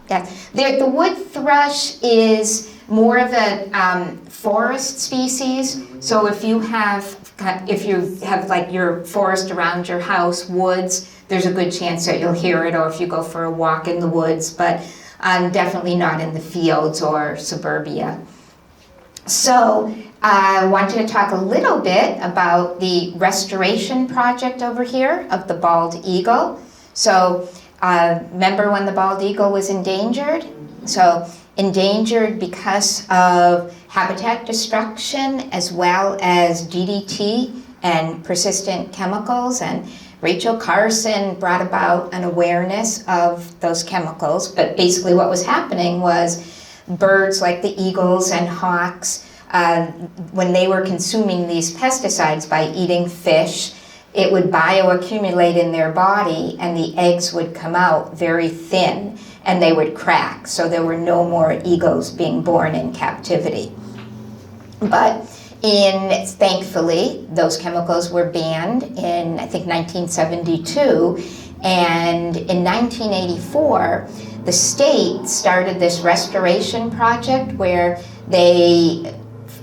Yeah, the wood thrush is more of a forest species. So if you have like your forest around your house, woods, there's a good chance that you'll hear it, or if you go for a walk in the woods, but definitely not in the fields or suburbia. So I wanted to talk a little bit about the restoration project over here of the bald eagle. So remember when the bald eagle was endangered? So endangered because of habitat destruction as well as DDT and persistent chemicals, and Rachel Carson brought about an awareness of those chemicals. But basically what was happening was birds like the eagles and hawks, when they were consuming these pesticides by eating fish, it would bioaccumulate in their body and the eggs would come out very thin and they would crack. So there were no more eagles being born in captivity. But thankfully, those chemicals were banned in, I think, 1972. And in 1984, the state started this restoration project where they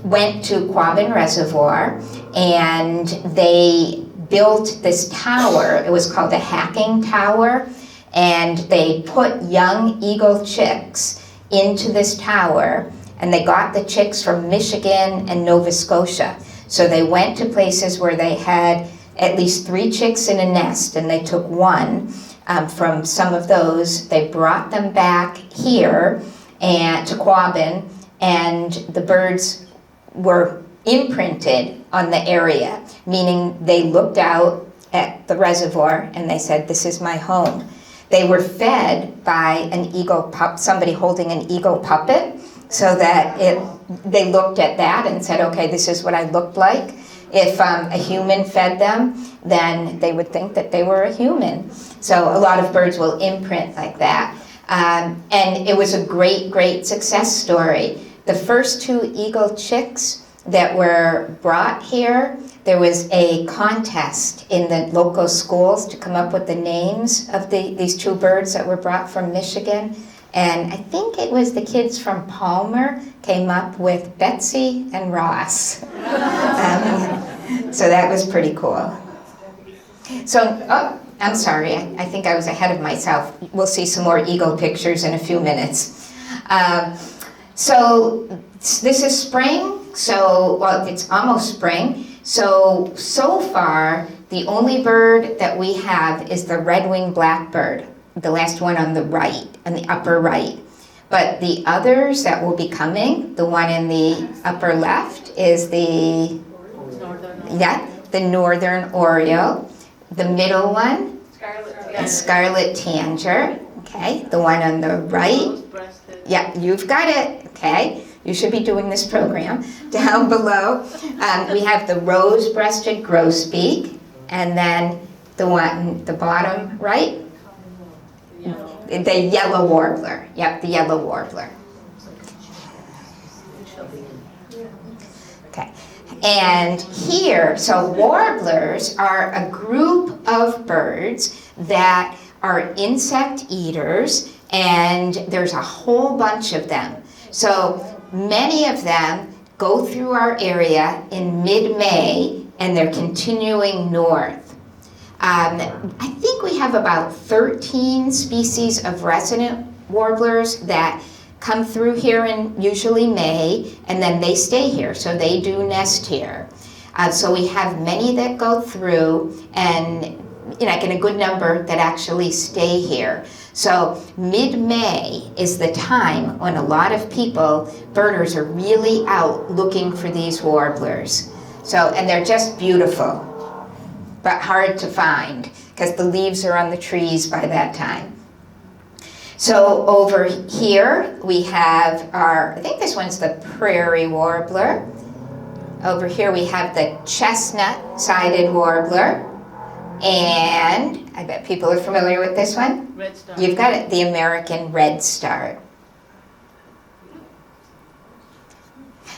went to Quabbin Reservoir and they built this tower. It was called a hacking tower, and they put young eagle chicks into this tower, and they got the chicks from Michigan and Nova Scotia. So they went to places where they had at least 3 chicks in a nest, and they took one from some of those. They brought them back here and to Quabbin, and the birds were imprinted on the area, meaning they looked out at the reservoir and they said, "This is my home." They were fed by an eagle somebody holding an eagle puppet, so that they looked at that and said, "Okay, this is what I looked like." If a human fed them, then they would think that they were a human. So a lot of birds will imprint like that. And it was a great, great success story. The first 2 eagle chicks that were brought here, there was a contest in the local schools to come up with the names of these 2 birds that were brought from Michigan. And I think it was the kids from Palmer came up with Betsy and Ross. So that was pretty cool. So, I'm sorry, I think I was ahead of myself. We'll see some more eagle pictures in a few minutes. So this is spring, well, it's almost spring. So far, the only bird that we have is the red-winged blackbird, the last one on the right, on the upper right. But the others that will be coming, the one in the upper left is the northern oriole. The middle one, scarlet tanager. Okay, the one on the right. Yeah, you've got it. Okay, you should be doing this program. Down below, we have the rose-breasted grosbeak, and then the one, the bottom right, the yellow warbler. Yep, the yellow warbler. Okay, and here, so warblers are a group of birds that are insect eaters, and there's a whole bunch of them. So many of them go through our area in mid-May, and they're continuing north. I think we have about 13 species of resident warblers that come through here in usually May, and then they stay here, so they do nest here. So we have many that go through, and like in a good number that actually stay here. So mid-May is the time when a lot of people, birders, are really out looking for these warblers. So, and they're just beautiful, but hard to find because the leaves are on the trees by that time. So over here we have our, I think this one's the prairie warbler. Over here we have the chestnut-sided warbler. And I bet people are familiar with this one. Red star. You've got it, the American redstart.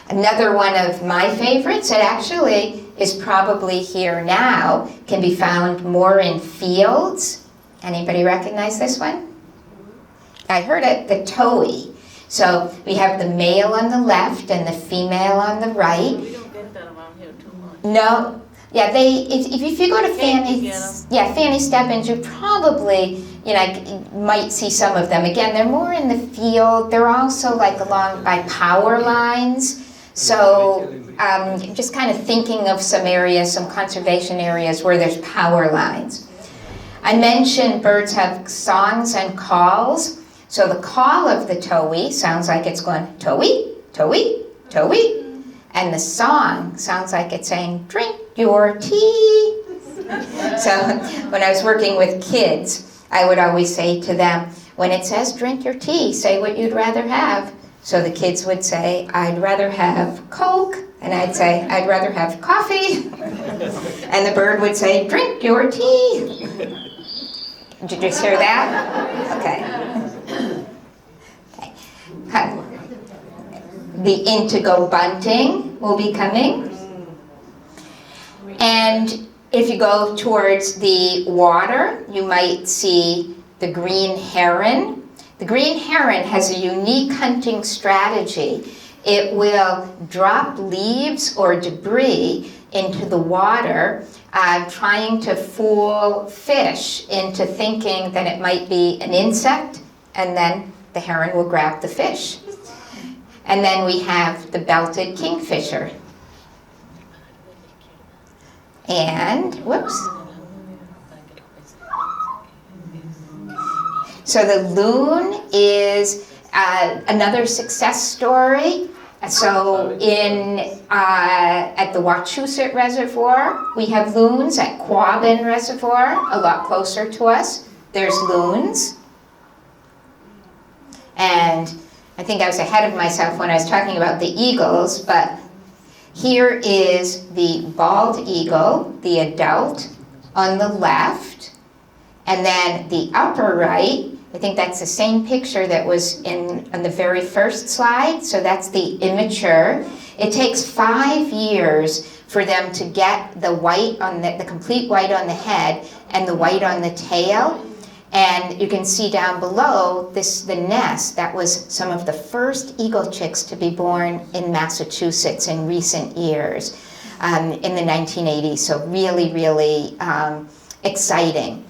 Another one of my favorites that actually is probably here now, can be found more in fields. Anybody recognize this one? I heard it, the towhee. So we have the male on the left and the female on the right. We don't get that around here too much. No, yeah, if you go to Fanny Stebbins, you probably, might see some of them. Again, they're more in the field. They're also like along by power lines. So just kind of thinking of some areas, some conservation areas where there's power lines. I mentioned birds have songs and calls. So the call of the towhee sounds like it's going towhee, towhee, towhee. And the song sounds like it's saying, drink your tea. So when I was working with kids, I would always say to them, when it says drink your tea, say what you'd rather have. So the kids would say, I'd rather have Coke. And I'd say, I'd rather have coffee. And the bird would say, drink your tea. Did you just hear that? Okay. The indigo bunting will be coming. And if you go towards the water, you might see the green heron. The green heron has a unique hunting strategy. It will drop leaves or debris into the water, trying to fool fish into thinking that it might be an insect, and then the heron will grab the fish. And then we have the belted kingfisher. And, whoops. So the loon is another success story. So at the Wachusett Reservoir, we have loons. At Quabbin Reservoir, a lot closer to us, there's loons. And I think I was ahead of myself when I was talking about the eagles, but here is the bald eagle, the adult, on the left. And then the upper right, I think that's the same picture that was on the very first slide. So that's the immature. It takes 5 years for them to get the white on the complete white on the head and the white on the tail. And you can see down below the nest. That was some of the first eagle chicks to be born in Massachusetts in recent years, in the 1980s. So really, really exciting.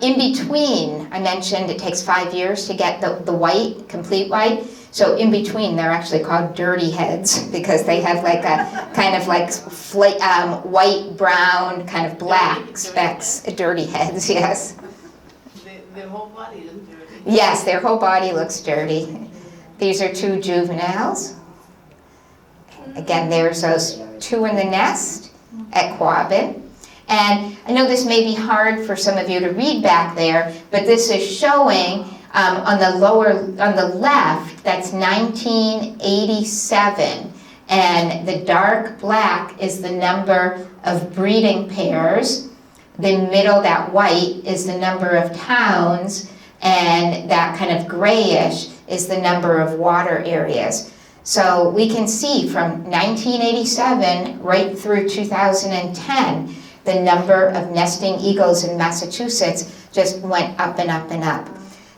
In between, I mentioned it takes 5 years to get the white, complete white. So in between, they're actually called dirty heads because they have like a kind of like white, brown, kind of black specks, dirty heads, yes. Their whole body is dirty. Yes, their whole body looks dirty. These are 2 juveniles. Again, there's those 2 in the nest at Quabbin. And I know this may be hard for some of you to read back there, but this is showing on the left, that's 1987. And the dark black is the number of breeding pairs. The middle, that white, is the number of towns, and that kind of grayish is the number of water areas. So we can see from 1987 right through 2010, the number of nesting eagles in Massachusetts just went up and up and up.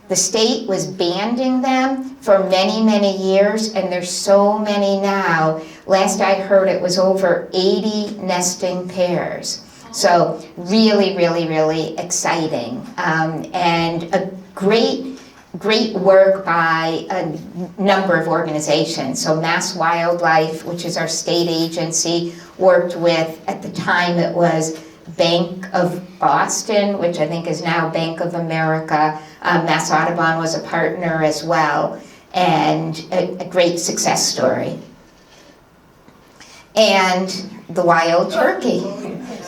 The state was banding them for many, many years, and there's so many now. Last I heard, it was over 80 nesting pairs. So really, really, really exciting, and a great work by a number of organizations. So Mass Wildlife, which is our state agency, worked with, at the time it was Bank of Boston, which I think is now Bank of America. Mass Audubon was a partner as well, and a great success story. And the wild turkey.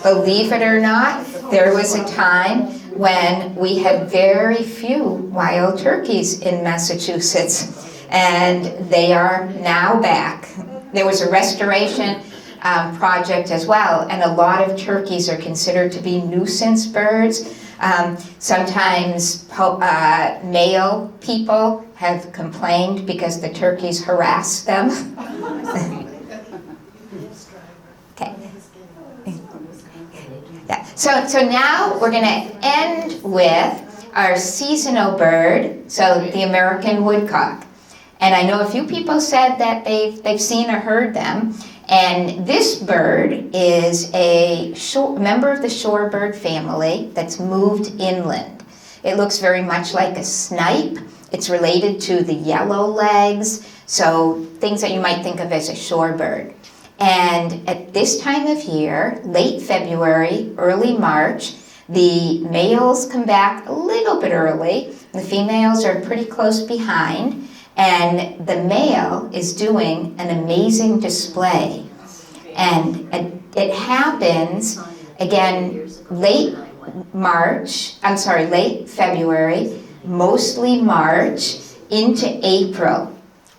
Believe it or not, there was a time when we had very few wild turkeys in Massachusetts, and they are now back. There was a restoration project as well, and a lot of turkeys are considered to be nuisance birds. Sometimes male people have complained because the turkeys harass them. Okay. Yeah. So now we're going to end with our seasonal bird, so the American woodcock. And I know a few people said that they've seen or heard them. And this bird is a member of the shorebird family that's moved inland. It looks very much like a snipe. It's related to the yellow legs, so things that you might think of as a shorebird. And at this time of year, late February, early March, the males come back a little bit early. The females are pretty close behind. And the male is doing an amazing display. And it happens, again, late February, mostly March into April.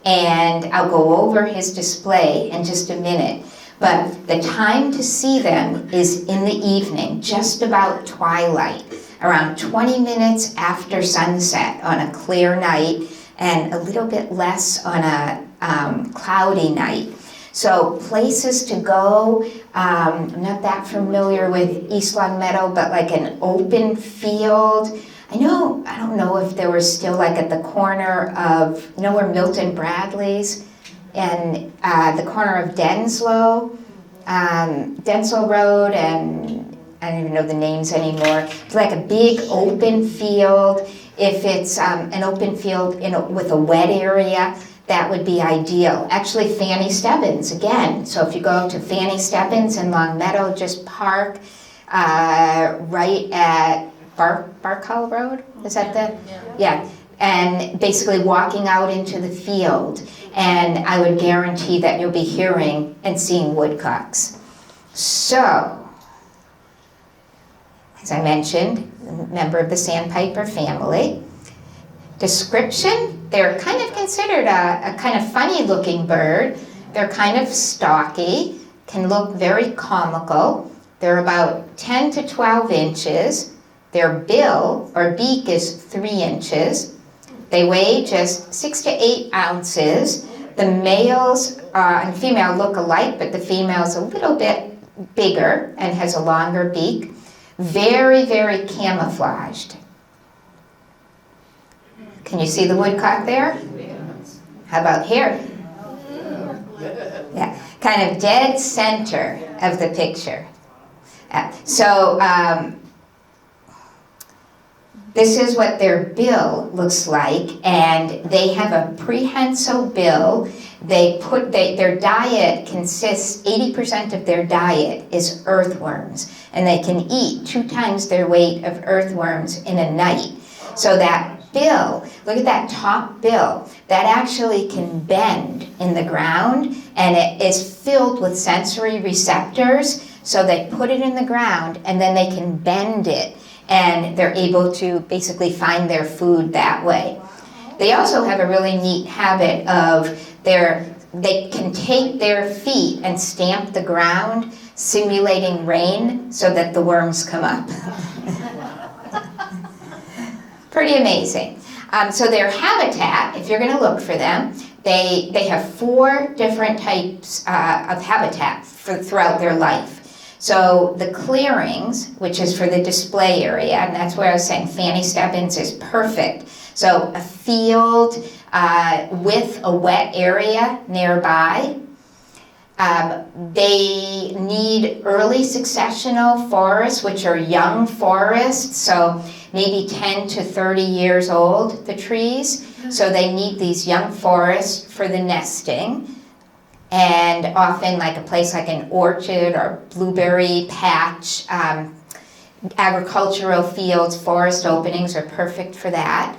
And I'll go over his display in just a minute. But the time to see them is in the evening, just about twilight, around 20 minutes after sunset on a clear night, and a little bit less on a cloudy night. So places to go, I'm not that familiar with East Long Meadow, but like an open field. I don't know if there was still like at the corner of, where Milton Bradley's, and the corner of Denslow Road, and I don't even know the names anymore. It's like a big open field. If it's an open field with a wet area, that would be ideal. Actually, Fanny Stebbins, again. So if you go to Fanny Stebbins in Long Meadow, just park right at Barkhull Road. Is that the? Yeah. And basically walking out into the field. And I would guarantee that you'll be hearing and seeing woodcocks. So, as I mentioned, member of the sandpiper family. Description, they're kind of considered a kind of funny looking bird. They're kind of stocky, can look very comical. They're about 10 to 12 inches. Their bill or beak is 3 inches. They weigh just 6 to 8 ounces. The males and female look alike, but the female's a little bit bigger and has a longer beak. Very, very camouflaged. Can you see the woodcock there? How about here? Yeah, kind of dead center of the picture. This is what their bill looks like, and they have a prehensile bill. Their diet consists, 80% of their diet is earthworms, and they can eat 2 times their weight of earthworms in a night. So that bill, look at that top bill, that actually can bend in the ground, and it is filled with sensory receptors. So they put it in the ground, and then they can bend it, and they're able to basically find their food that way. They also have a really neat habit of they can take their feet and stamp the ground, simulating rain so that the worms come up. Pretty amazing. So their habitat, if you're going to look for them, they have 4 different types of habitat throughout their life. So the clearings, which is for the display area, and that's where I was saying Fanny Stebbins is perfect. So a field with a wet area nearby. They need early successional forests, which are young forests, so maybe 10 to 30 years old, the trees. So they need these young forests for the nesting. And often like a place like an orchard or blueberry patch agricultural fields, forest openings are perfect for that.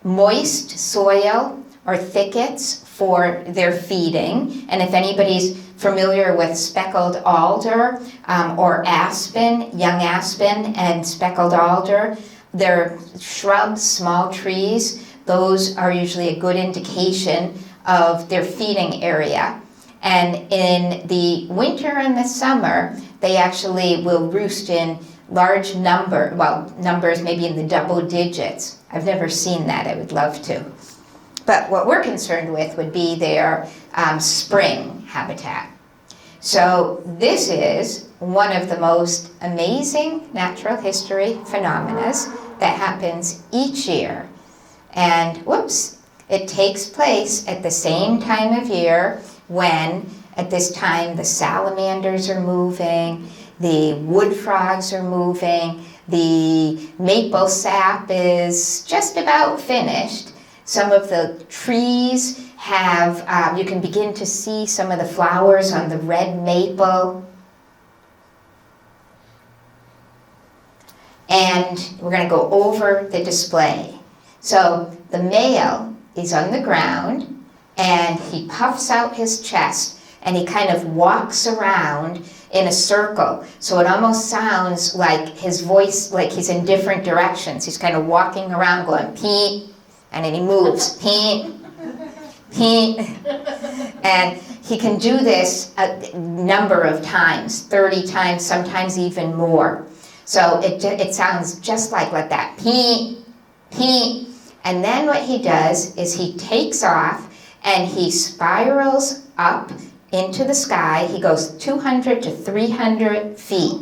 Moist soil or thickets for their feeding. And if anybody's familiar with speckled alder or aspen, young aspen and speckled alder, they're shrubs, small trees. Those are usually a good indication of their feeding area. And in the winter and the summer, they actually will roost in large numbers maybe in the double digits. I've never seen that, I would love to. But what we're concerned with would be their spring habitat. So this is one of the most amazing natural history phenomena that happens each year. And whoops, it takes place at the same time of year when, at this time, the salamanders are moving, the wood frogs are moving, the maple sap is just about finished. Some of the trees have, you can begin to see some of the flowers on the red maple. And we're going to go over the display. So the male is on the ground and he puffs out his chest and he kind of walks around in a circle. So it almost sounds like his voice, like he's in different directions. He's kind of walking around going, peep, and then he moves, peep, peep. And he can do this a number of times, 30 times, sometimes even more. So it sounds just like that, peep, peep. And then what he does is he takes off and he spirals up into the sky. He goes 200 to 300 feet.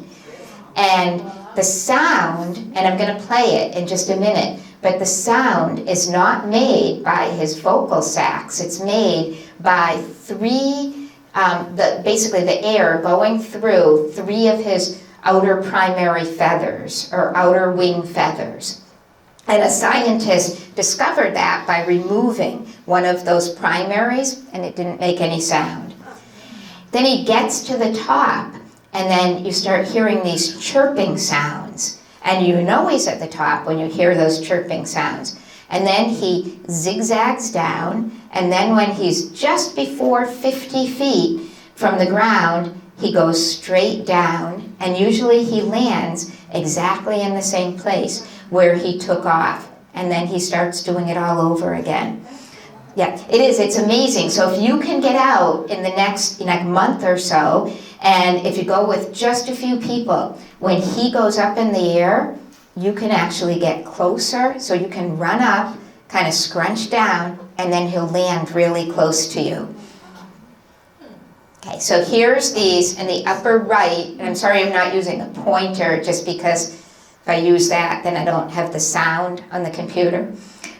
And the sound, and I'm going to play it in just a minute, but the sound is not made by his vocal sacs. It's made by basically the air going through 3 of his outer primary feathers, or outer wing feathers. And a scientist discovered that by removing one of those primaries, and it didn't make any sound. Then he gets to the top, and then you start hearing these chirping sounds. And you know he's at the top when you hear those chirping sounds. And then he zigzags down, and then when he's just before 50 feet from the ground, he goes straight down, and usually he lands exactly in the same place where he took off. And then he starts doing it all over again. Yeah, it is. It's amazing. So if you can get out in the next month or so, and if you go with just a few people, when he goes up in the air, you can actually get closer. So you can run up, kind of scrunch down, and then he'll land really close to you. Okay, so here's these in the upper right. And I'm sorry I'm not using a pointer, just because if I use that, then I don't have the sound on the computer.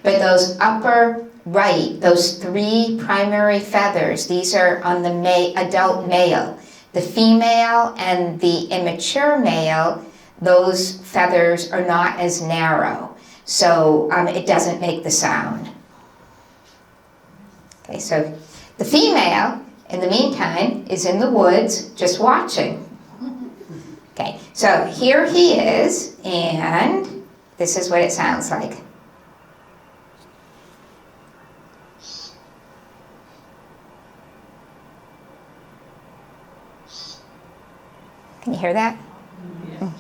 But those upper right, those 3 primary feathers, these are on the adult male. The female and the immature male, those feathers are not as narrow. So it doesn't make the sound. Okay, so the female, in the meantime, is in the woods just watching. Okay, so here he is, and this is what it sounds like. Can you hear that? Yeah.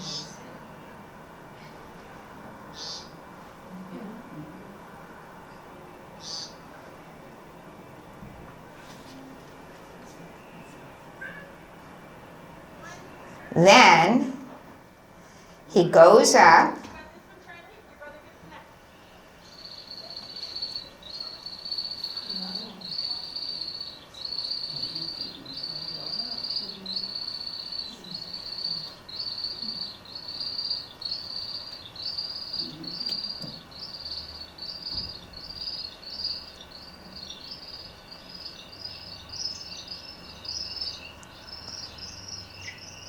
Then he goes up.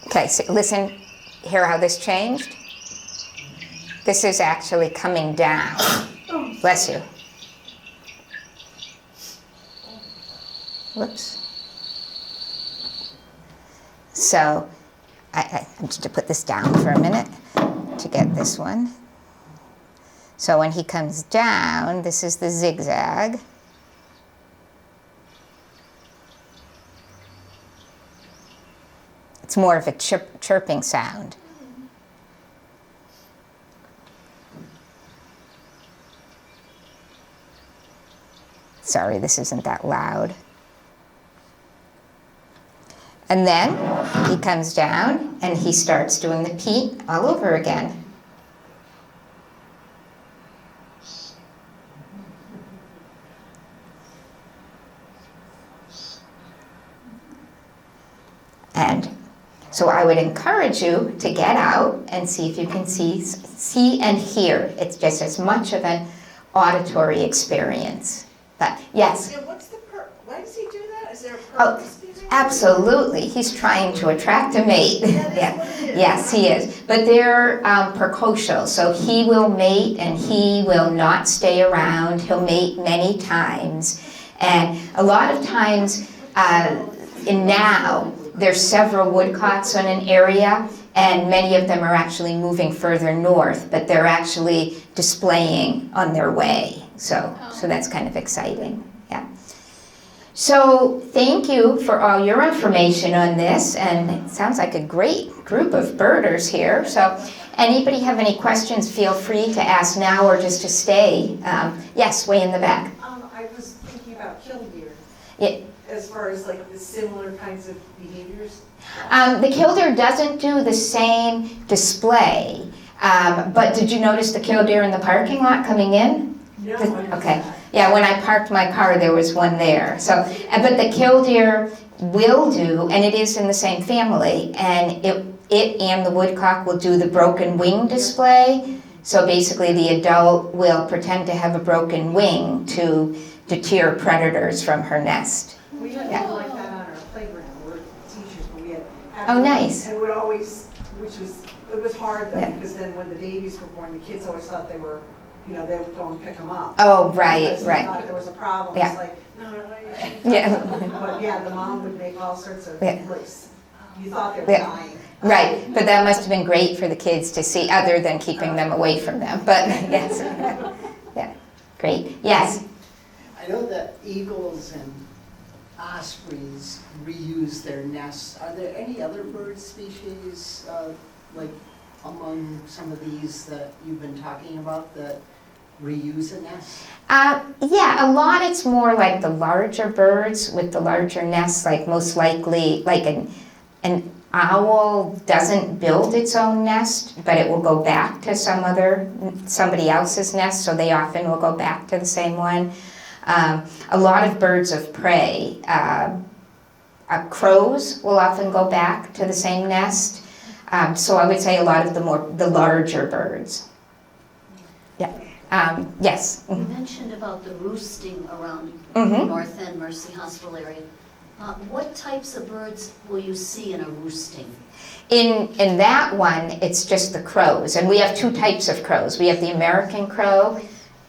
Okay, so listen, hear how this changed? This is actually coming down. Bless you. Whoops. So, I'm just to put this down for a minute. to get this one. So when he comes down, this is the zigzag. It's more of a chirping sound. Sorry, this isn't that loud. And then he comes down and he starts doing the peat all over again. And so I would encourage you to get out and see if you can see and hear. It's just as much of an auditory experience. But yes. And what's the why does he do that? Is there a Oh, purpose behind it? absolutely. He's trying to attract a mate. Yeah. Yes, he is. But they're precocial, so he will mate and he will not stay around. He'll mate many times. And a lot of times, now, there's several woodcocks in an area, and many of them are actually moving further north, but they're actually displaying on their way. So that's kind of exciting, yeah. So thank you for all your information on this, and it sounds like a great group of birders here. So anybody have any questions, feel free to ask now or just to stay. Yes, way in the back. I was thinking about killdeer, Yeah. as far as like the similar kinds of behaviors. The killdeer doesn't do the same display, but did you notice the killdeer in the parking lot coming in? No. Okay, yeah, when I parked my car, there was one there. So, but the killdeer will do, and it is in the same family, and it and the woodcock will do the broken wing display. So basically the adult will pretend to have a broken wing to deter predators from her nest. We had Yeah. one like that on our playground, we were teachers, but we had. Oh, nice. And it would always, it was hard though, Yeah. because then when the babies were born, the kids always thought they were, they would go and pick them up. Oh, right, Because they right. thought there was a problem, Yeah. it's like, no, you shouldn't. Yeah. But yeah, the mom would make all sorts of, Yeah. like, you thought they were Yeah. dying. Right, but that must have been great for the kids to see, other than keeping them away from them, but yes. Yeah, great, yes. I know that eagles and ospreys reuse their nests. Are there any other bird species, like among some of these that you've been talking about that reuse a nest? Yeah, a lot it's more like the larger birds with the larger nests, like most likely, like an owl doesn't build its own nest, but it will go back to somebody else's nest, so they often will go back to the same one. A lot of birds of prey, crows will often go back to the same nest. So I would say a lot of the larger birds. Yeah. Yes. You mentioned about the roosting around Mhm. North End Mercy Hospital area. What types of birds will you see in a roosting? In that one, it's just the crows, and we have two types of crows. We have the American crow,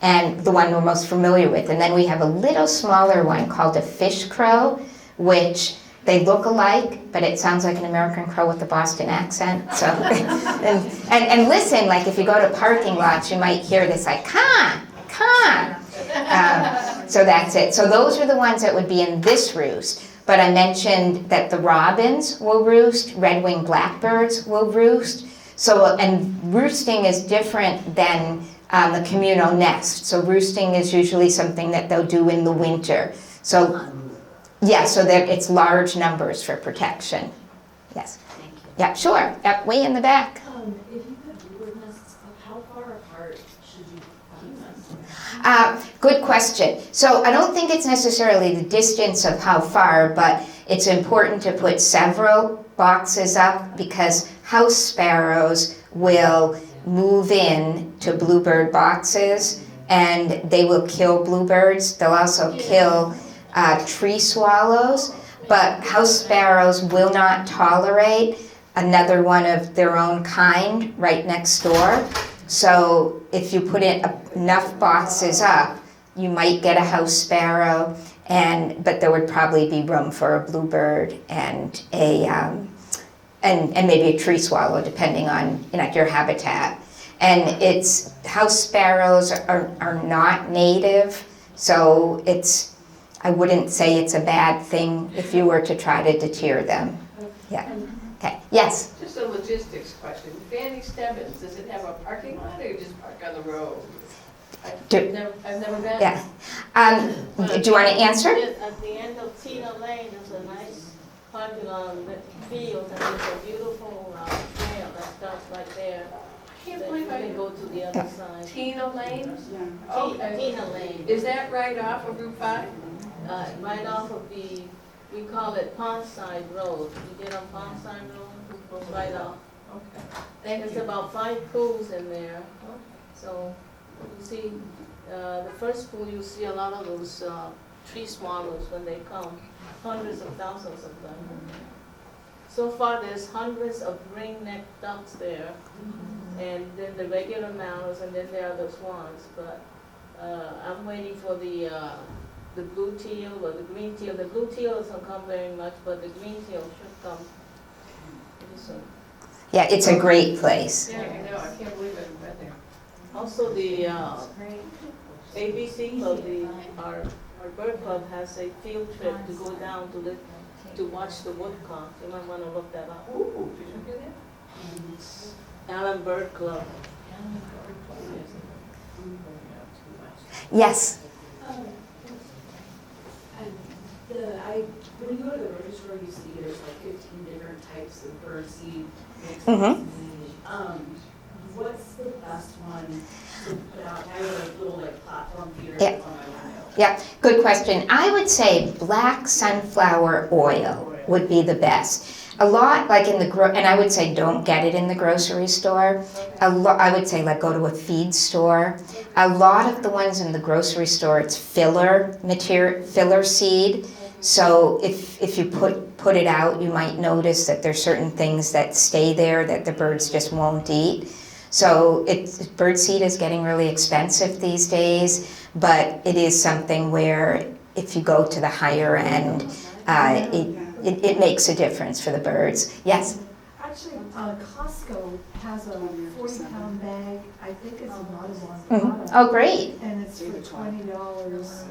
and the one we're most familiar with, and then we have a little smaller one called a fish crow, which they look alike, but it sounds like an American crow with a Boston accent. So, and listen, like if you go to parking lots, you might hear this like, "Con." So that's it. So those are the ones that would be in this roost. But I mentioned that the robins will roost, red-winged blackbirds will roost. So, and roosting is different than the communal nest. So roosting is usually something that they'll do in the winter. So, yeah, so that it's large numbers for protection. Yes. Thank you. Yeah, sure. Yep, way in the back. If you put bluebird nests, how far apart should you put them? Good question. So I don't think it's necessarily the distance of how far, but it's important to put several boxes up because house sparrows will move in to bluebird boxes and they will kill bluebirds. They'll also kill tree swallows, but house sparrows will not tolerate another one of their own kind right next door. So if you put in enough boxes up, you might get a house sparrow, but there would probably be room for a bluebird and and maybe a tree swallow, depending on your habitat. And it's, house sparrows are not native, so I wouldn't say it's a bad thing if you were to try to deter them. Yeah, okay, yes? Just a logistics question. Fanny Stebbins, does it have a parking lot or you just park on the road? I've never been. Yeah. Do you want to answer? At the end of Tina Lane, there's a nice parking lot on the field, and there's a beautiful trail that starts right there. I can't believe You I can go to the other side. Tina Lane? Tina Lane. Is that right off of Route 5? Right off of we call it Pondside Road. You get on Pondside Road, it goes right off. Okay. There's about 5 pools in there. So you see, the first pool, you see a lot of those tree swallows when they come, hundreds of thousands of them. So far, there's hundreds of ring-necked ducks there, and then the regular mallards, and then there are the swans. But I'm waiting for the blue teal or the green teal. The blue teal doesn't come very much, but the green teal should come pretty soon. Yeah, it's a great place. Yeah, I know. I can't believe I've been there. Also, the ABC Club, our bird club has a field trip to go down to watch the woodcock. You might want to look that up. Ooh, did you hear that? Allen Bird Club. Yes? When you go to the grocery store, you see there's like 15 different types of bird seed mixes. What's the best one to put out? I have a little like platform feeder Yeah. on my window. Yeah, good question. I would say black sunflower oil would be the best. A lot, like in the and I would say don't get it in the grocery store. I would say like go to a feed store. A lot of the ones in the grocery store, it's filler seed. So if you put it out, you might notice that there's certain things that stay there that the birds just won't eat. So bird seed is getting really expensive these days, but it is something where if you go to the higher end, it makes a difference for the birds. Yes? Actually, Costco has a 40-pound bag, I think it's an Audubon Mm-hmm. product. Oh, great. And it's for $20,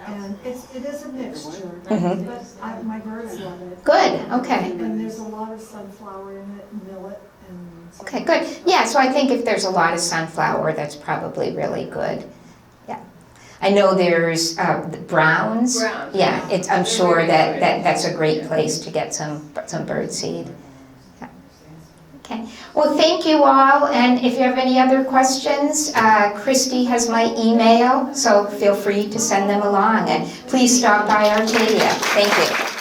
and it is a mixture, Mhm. but my birds love it. Good, okay. And there's a lot of sunflower in it, and millet, and. Okay, good. Yeah, so I think if there's a lot of sunflower, that's probably really good. Yeah. I know there's browns. Browns. Yeah, I'm sure that's a great place to get some bird seed. Yeah. Okay. Well, thank you all, and if you have any other questions, Christy has my email, so feel free to send them along, and please stop by Arcadia. Thank you.